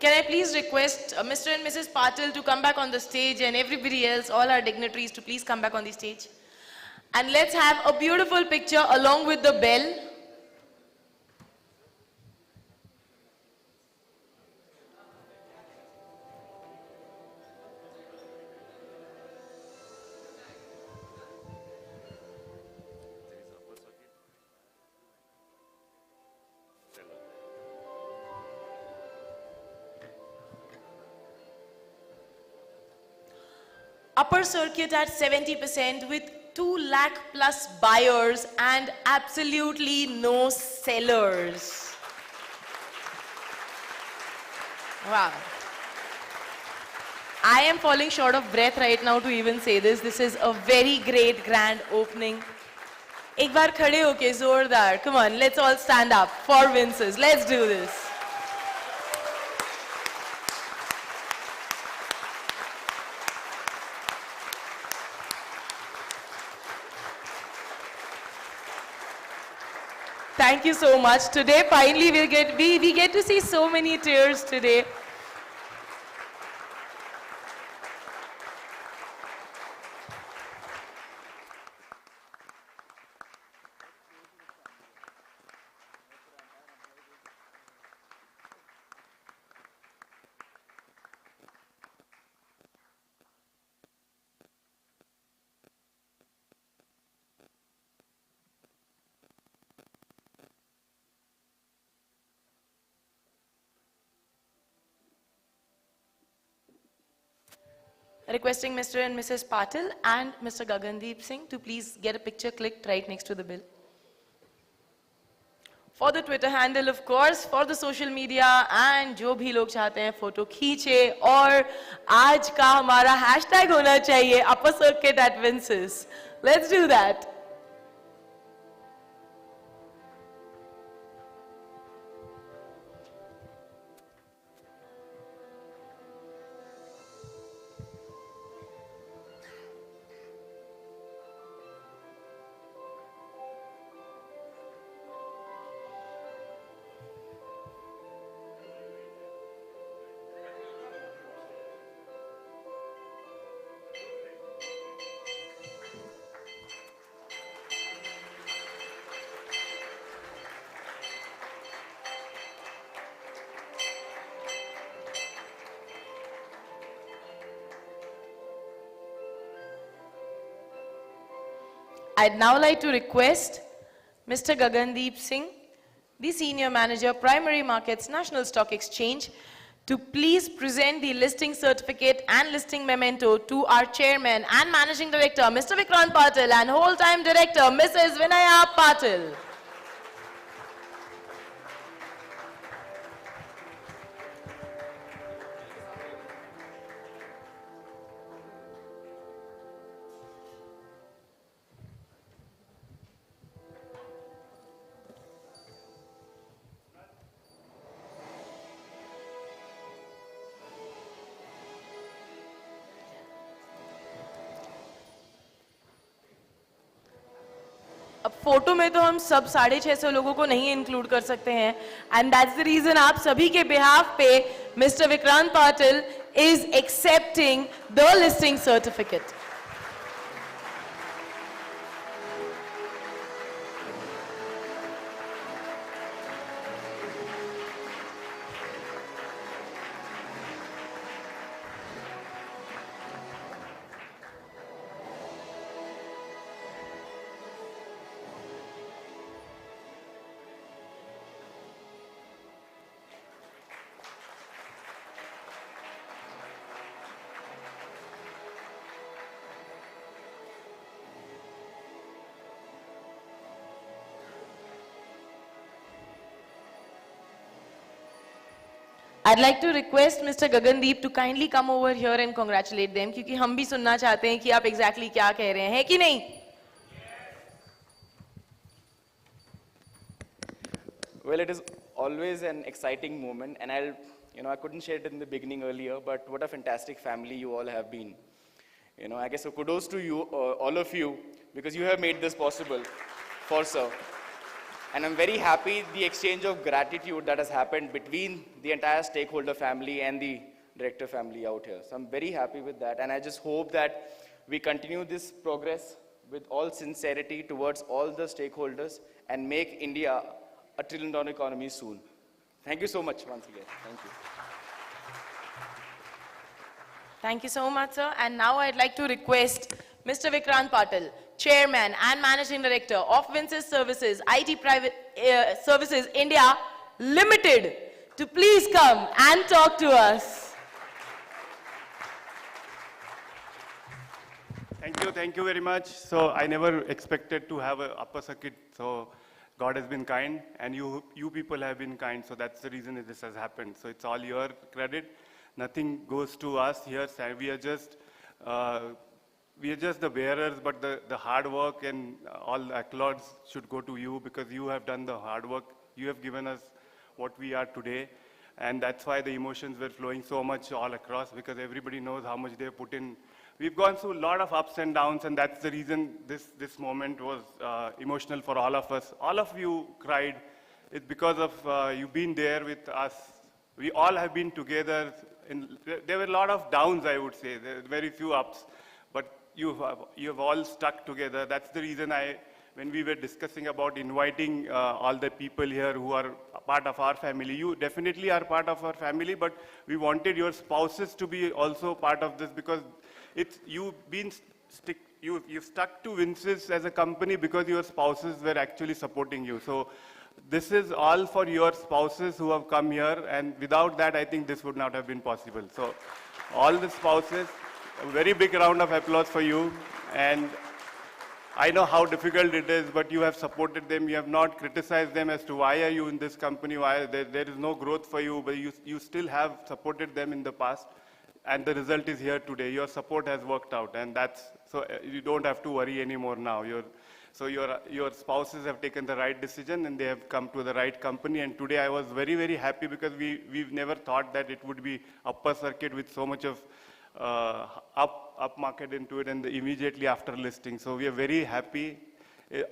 Can I please request Mr. and Mrs. Patil to come back on the stage, and everybody else, all our dignitaries, to please come back on the stage. And let's have a beautiful picture along with the bell. Upper circuit at 70% with 2 lakh plus buyers and absolutely no sellers. Wow. I am falling short of breath right now to even say this. This is a very great grand opening. एक बार खड़े होके जोरदार. Come on, let's all stand up for Vinsys. Let's do this. Thank you so much. Today, finally, we get to see so many tears today. Requesting Mr. and Mrs. Patil and Mr. Gagandeep Singh to please get a picture clicked right next to the bill. For the Twitter handle, of course, for the social media, and जो भी लोग चाहते हैं photo खींचे, और आज का हमारा hashtag होना चाहिए upper circuit at Vinsys. Let's do that. I'd now like to request Mr. Gagandeep Singh the Senior Manager, Primary Markets, National Stock Exchange, to please present the listing certificate and listing memento to our Chairman and Managing Director, Mr. Vikrant Patil, and Whole-Time Director, Mrs. Vinaya Patil. अब photo में तो हम सब 650 लोगों को नहीं include कर सकते हैं, एंड दैट्स द रीजन आप सभी के बिहाफ पे mister Vikrant Patil is accepting the listing certificate. I'd like to request Mr. Gagandeep to kindly come over here and congratulate them, क्योंकि हम भी सुनना चाहते हैं कि आप exactly क्या कह रहे हैं कि नहीं. Well, it is always an exciting moment, and I couldn't share it in the beginning earlier, but what a fantastic family you all have been. I guess so kudos to you, all of you, because you have made this possible for sir. And I'm very happy the exchange of gratitude that has happened between the entire stakeholder family and the director family out here. So I'm very happy with that, and I just hope that we continue this progress with all sincerity towards all the stakeholders and make India a trillion-dollar economy soon. Thank you so much once again. Thank you. Thank you so much, sir. And now I'd like to request Mr. Vikrant Patil, Chairman and Managing Director of Vinsys Services, IT Private Services India Limited, to please come and talk to us. Thank you very much. So I never expected to have an upper circuit, so God has been kind, and you people have been kind, so that's the reason this has happened. So it's all your credit. Nothing goes to us here. We are just the bearers, but the hard work and all accolades should go to you, because you have done the hard work. You have given us what we are today, and that's why the emotions were flowing so much all across, because everybody knows how much they have put in. We've gone through a lot of ups and downs, and that's the reason this moment was emotional for all of us. All of you cried. It's because of you being there with us. We all have been together. There were a lot of downs, I would say. There were very few ups, but you have all stuck together. That's the reason when we were discussing about inviting all the people here who are a part of our family, you definitely are part of our family, but we wanted your spouses to be also part of this, because you've stuck to Vinsys as a company because your spouses were actually supporting you. So this is all for your spouses who have come here, and without that, I think this would not have been possible. So all the spouses, a very big round of applause for you. And I know how difficult it is, but you have supported them. You have not criticized them as to why are you in this company, why there is no growth for you, but you still have supported them in the past. And the result is here today. Your support has worked out, and so you don't have to worry anymore now. Your spouses have taken the right decision, and they have come to the right company. And today I was very, very happy, because we've never thought that it would be upper circuit with so much of up market into it, and immediately after listing. So we are very happy.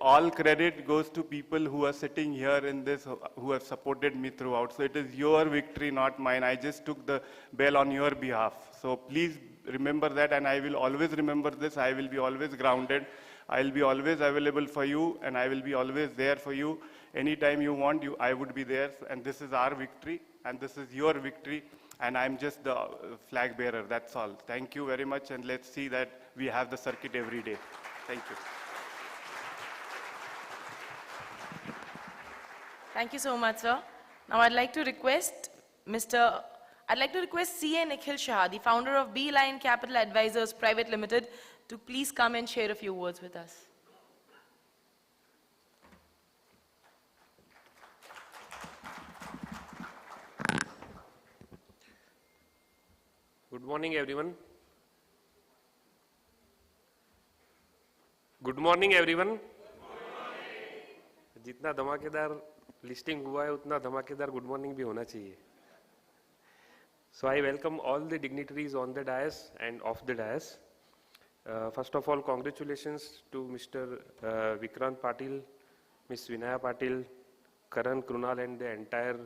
All credit goes to people who are sitting here in this, who have supported me throughout. So it is your victory, not mine. I just took the bell on your behalf. So please remember that, and I will always remember this. I will be always grounded. I will be always available for you, and I will be always there for you. Anytime you want, I would be there. And this is our victory, and this is your victory. And I'm just the flag bearer, that's all. Thank you very much, and let's see that we have the circuit every day. Thank you. Thank you so much, sir. Now I'd like to request CA Nikhil Shah, the founder of Beeline Capital Advisors Private Limited, to please come and share a few words with us. Good morning, everyone. Good morning, everyone. जितना धमाकेदार listing हुआ है उतना धमाकेदार good morning भी होना चाहिए. So I welcome all the dignitaries on the dais and off the dais. First of all, congratulations to Mr. Vikrant Patil, Ms. Vinaya Patil, Karan, Krunal and the entire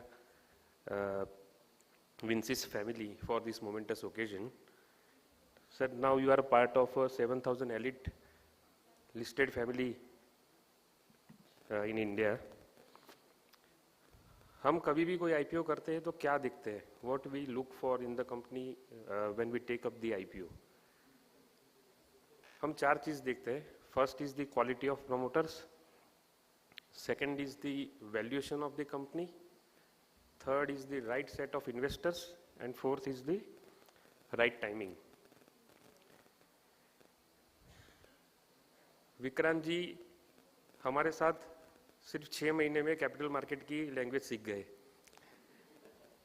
Vinsys family for this momentous occasion. Sir, now you are a part of a 7,000 elite listed family in India. हम कभी भी कोई IPO करते हैं तो क्या देखते हैं? What we look for in the company when we take up the IPO? हम चार चीज़ देखते हैं. First is the quality of promoters. Second is the valuation of the company. Third is the right set of investors. And fourth is the right timing. Vikrant जी हमारे साथ सिर्फ 6 महीने में capital market की लैंग्वेज सीख गए.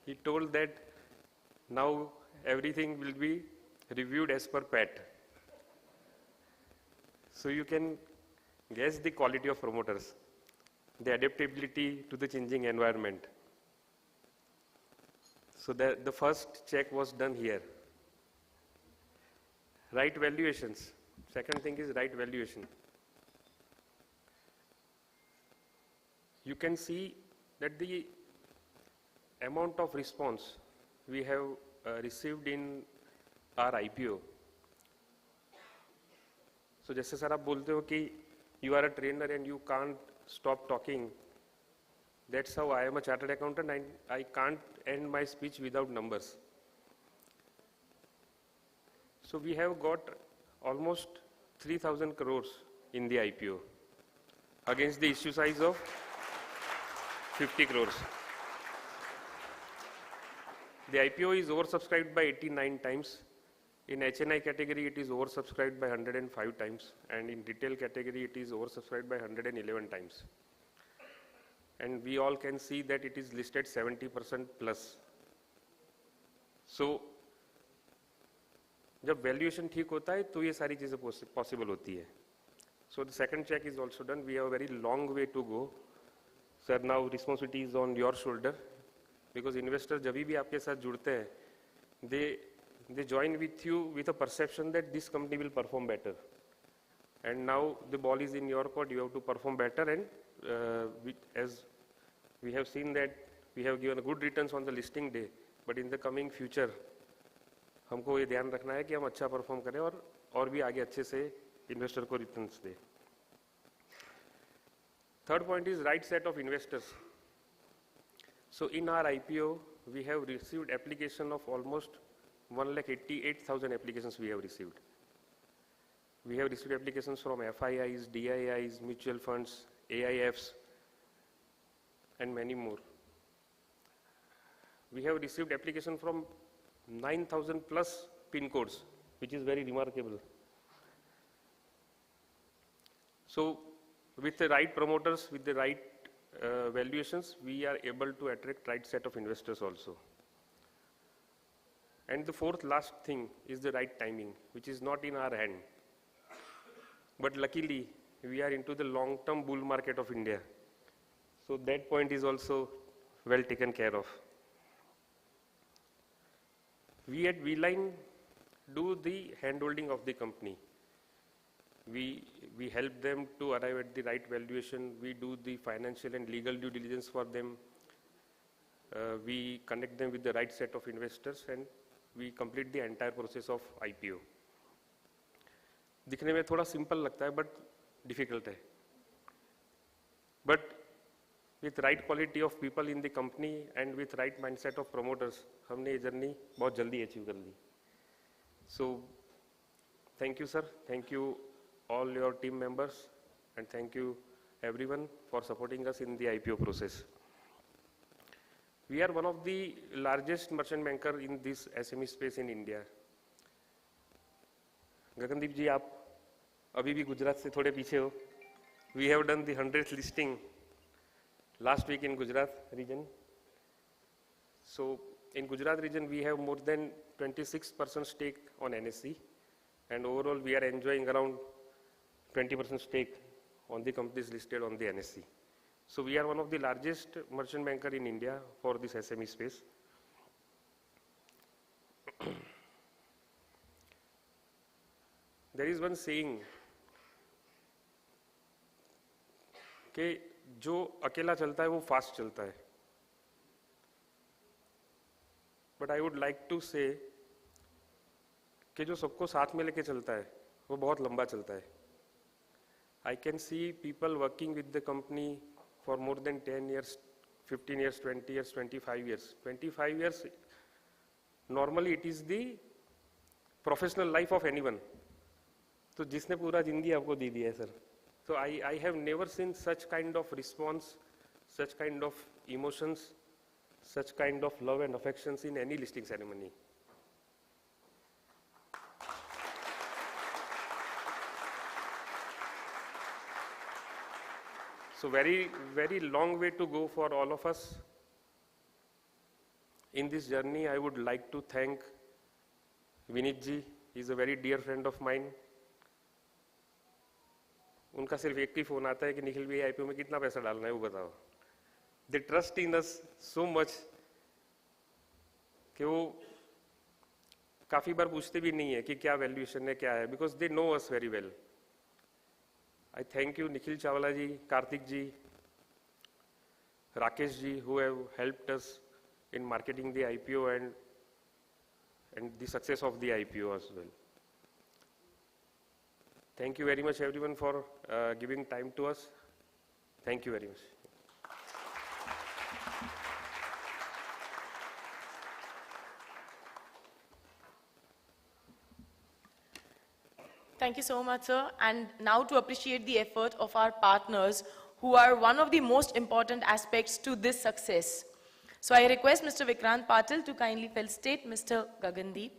He told that now everything will be reviewed as per PAT. So you can guess the quality of promoters, the adaptability to the changing environment. So the first check was done here. Right valuations. Second thing is right valuation. You can see that the amount of response we have received in our IPO. So जैसे sir आप बोलते हो कि you are a trainer and you can't stop talking. That's how I am a chartered accountant and I can't end my speech without numbers. So we have got almost 3,000 crores in the IPO against the issue size of 50 crores. The IPO is oversubscribed by 89 times. In HNI category, it is oversubscribed by 105 times. And in retail category, it is oversubscribed by 111 times. And we all can see that it is listed 70% plus. So, जब valuation ठीक होता है तो ये सारी चीज़ें possible होती है. So the second check is also done. We have a very long way to go. Sir, now responsibility is on your shoulder because investors जब भी आपके साथ जुड़ते हैं, they join with you with a perception that this company will perform better. And now the ball is in your court. You have to perform better. And as we have seen that we have given good returns on the listing day, but in the coming future, हमको ये ध्यान रखना है कि हम अच्छा perform करें और भी आगे अच्छे से इन्वेस्टर को रिटर्न्स दें. Third point is right set of investors. So in our IPO, we have received application of almost 188,000 applications we have received. We have received applications from FIIs, DIIs, mutual funds, AIFs, and many more. We have received application from 9,000 plus pin codes, which is very remarkable. So with the right promoters, with the right valuations, we are able to attract right set of investors also. And the fourth last thing is the right timing, which is not in our hand. But luckily, we are into the long-term bull market of India. So that point is also well taken care of. We at Beeline do the handholding of the company. We help them to arrive at the right valuation. We do the financial and legal due diligence for them. We connect them with the right set of investors and we complete the entire process of IPO. दिखने में थोड़ा simple लगता है but difficult है. But with right quality of people in the company and with right mindset of promoters, हमने ये journey बहुत जल्दी अचीव कर ली. So thank you sir, thank you all your team members and thank you everyone for supporting us in the IPO process. We are one of the largest merchant banker in this SME space in India. Gagandeep जी, आप अभी भी गुजरात से थोड़े पीछे हो. We have done the 100th listing last week in Gujarat region. So in Gujarat region, we have more than 26% stake on NSE, and overall we are enjoying around 20% stake on the companies listed on the NSE. So we are one of the largest merchant banker in India for this SME space. There is one saying कि जो अकेला चलता है वो fast चलता है. But I would like to say कि जो सबको साथ में लेके चलता है वो बहुत लंबा चलता है. I can see people working with the company for more than 10 years, 15 years, 20 years, 25 years. 25 years, normally it is the professional life of anyone. तो जिसने पूरा जिंदगी आपको दे दिया है sir. So I have never seen such kind of response, such kind of emotions, such kind of love and affections in any listing ceremony. So very, very long way to go for all of us. In this journey, I would like to thank Vineet ji. He is a very dear friend of mine. उनका सिर्फ एक ही phone आता है कि निखिल भाई IPO में कितना पैसा डालना है वो बताओ. They trust in us so much कि वो काफी बार पूछते भी नहीं है कि क्या वैल्यूएशन है क्या है, because they know us very well. I thank you Nikhil Chawla ji, Karthik ji, Rakesh ji, who have helped us in marketing the IPO and the success of the IPO as well. Thank you very much everyone for giving time to us. Thank you very much. Thank you so much, sir. And now to appreciate the effort of our partners, who are one of the most important aspects to this success. So I request Mr. Vikrant Patil to kindly felicitate Mr. Gagandeep.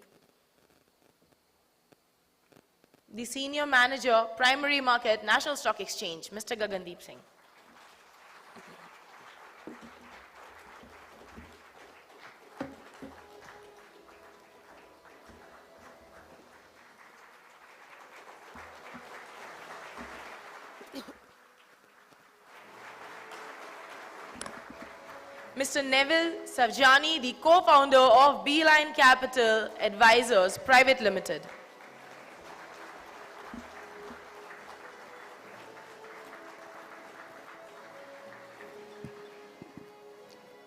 The Senior Manager, Primary Market, National Stock Exchange, Mr. Gagandeep Singh. Mr. Neville Savjani, the co-founder of Beeline Capital Advisors Private Limited.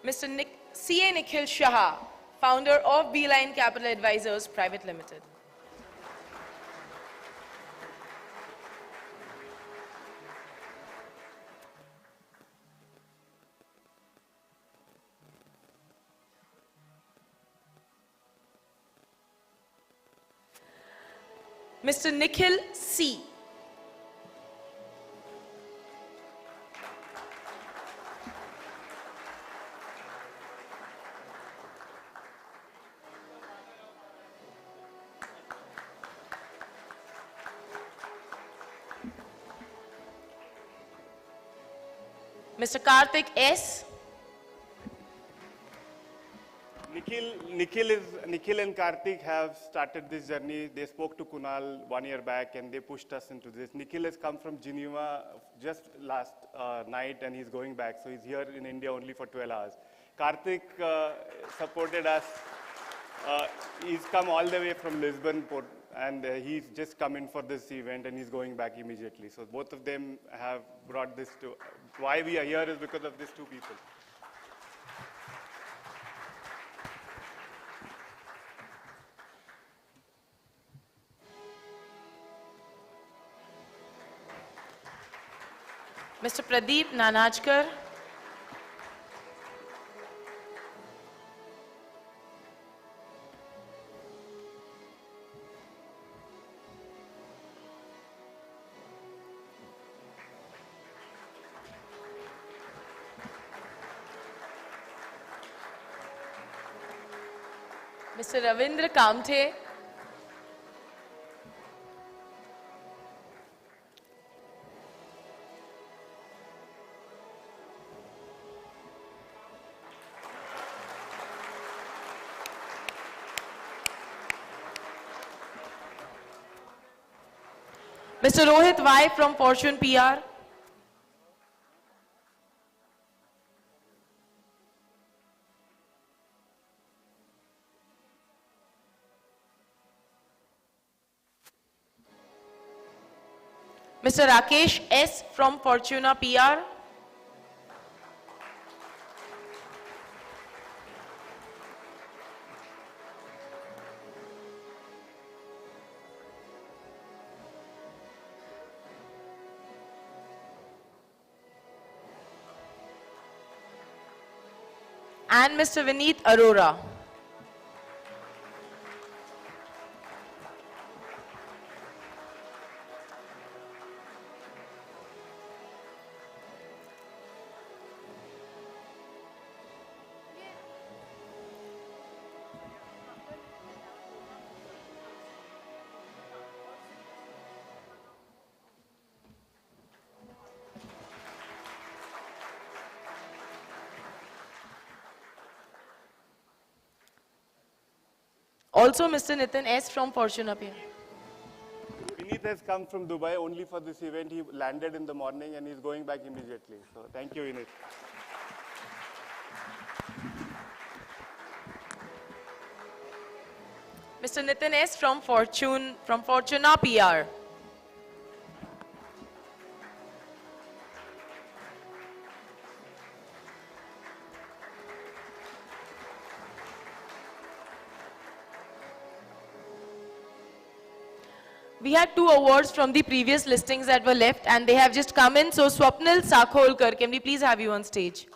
Mr. C.A. Nikhil Shah, founder of Beeline Capital Advisors Private Limited. Mr. Nikhil C. Mr. Karthik S. Nikhil and Karthik have started this journey. They spoke to Kunal 1 year back and they pushed us into this. Nikhil has come from Geneva just last night and he's going back. So he's here in India only for 12 hours. Karthik supported us. He's come all the way from Lisbon and he's just come in for this event and he's going back immediately. So both of them have brought this to, why we are here is because of these two people. Mr. Pradeep Nanajkar. Mr. Ravindra Kamte. Mr. Rohit Y from Fortune PR. Mr. Rakesh S from Fortuna PR. And Mr. Vineet Arora. Also Mr. Nitin S from Fortuna PR. Vineet has come from Dubai only for this event. He landed in the morning and he's going back immediately. So thank you, Vineet. Mr. Nitin S from Fortuna PR. We had 2 awards from the previous listings that were left and they have just come in. So Swapnil Sakholkar, can we please have you on stage?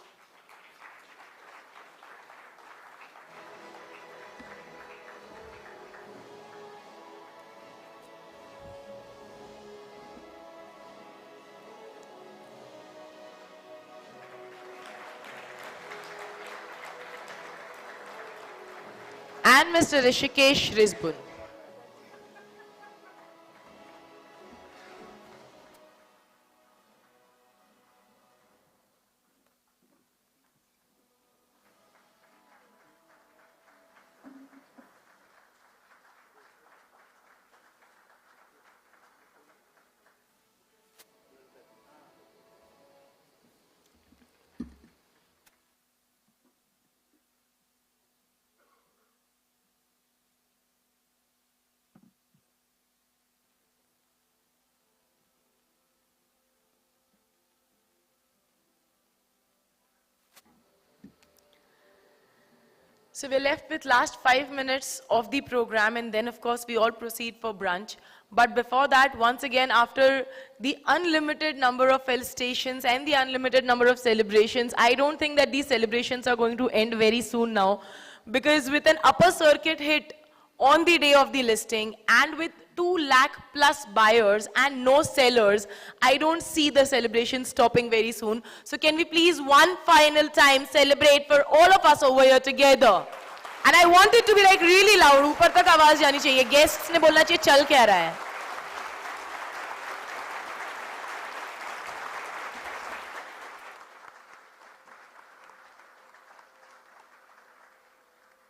And Mr. Rishikesh Rizbun. So we're left with last 5 minutes of the program and then of course we all proceed for brunch. But before that, once again, after the unlimited number of felicitations and the unlimited number of celebrations, I don't think that these celebrations are going to end very soon now. Because with an upper circuit hit on the day of the listing and with 2 lakh plus buyers and no sellers, I don't see the celebration stopping very soon. So can we please one final time celebrate for all of us over here together? And I want it to be like really loud. ऊपर तक आवाज जानी चाहिए. Guests ने बोलना चाहिए चल क्या रहा है.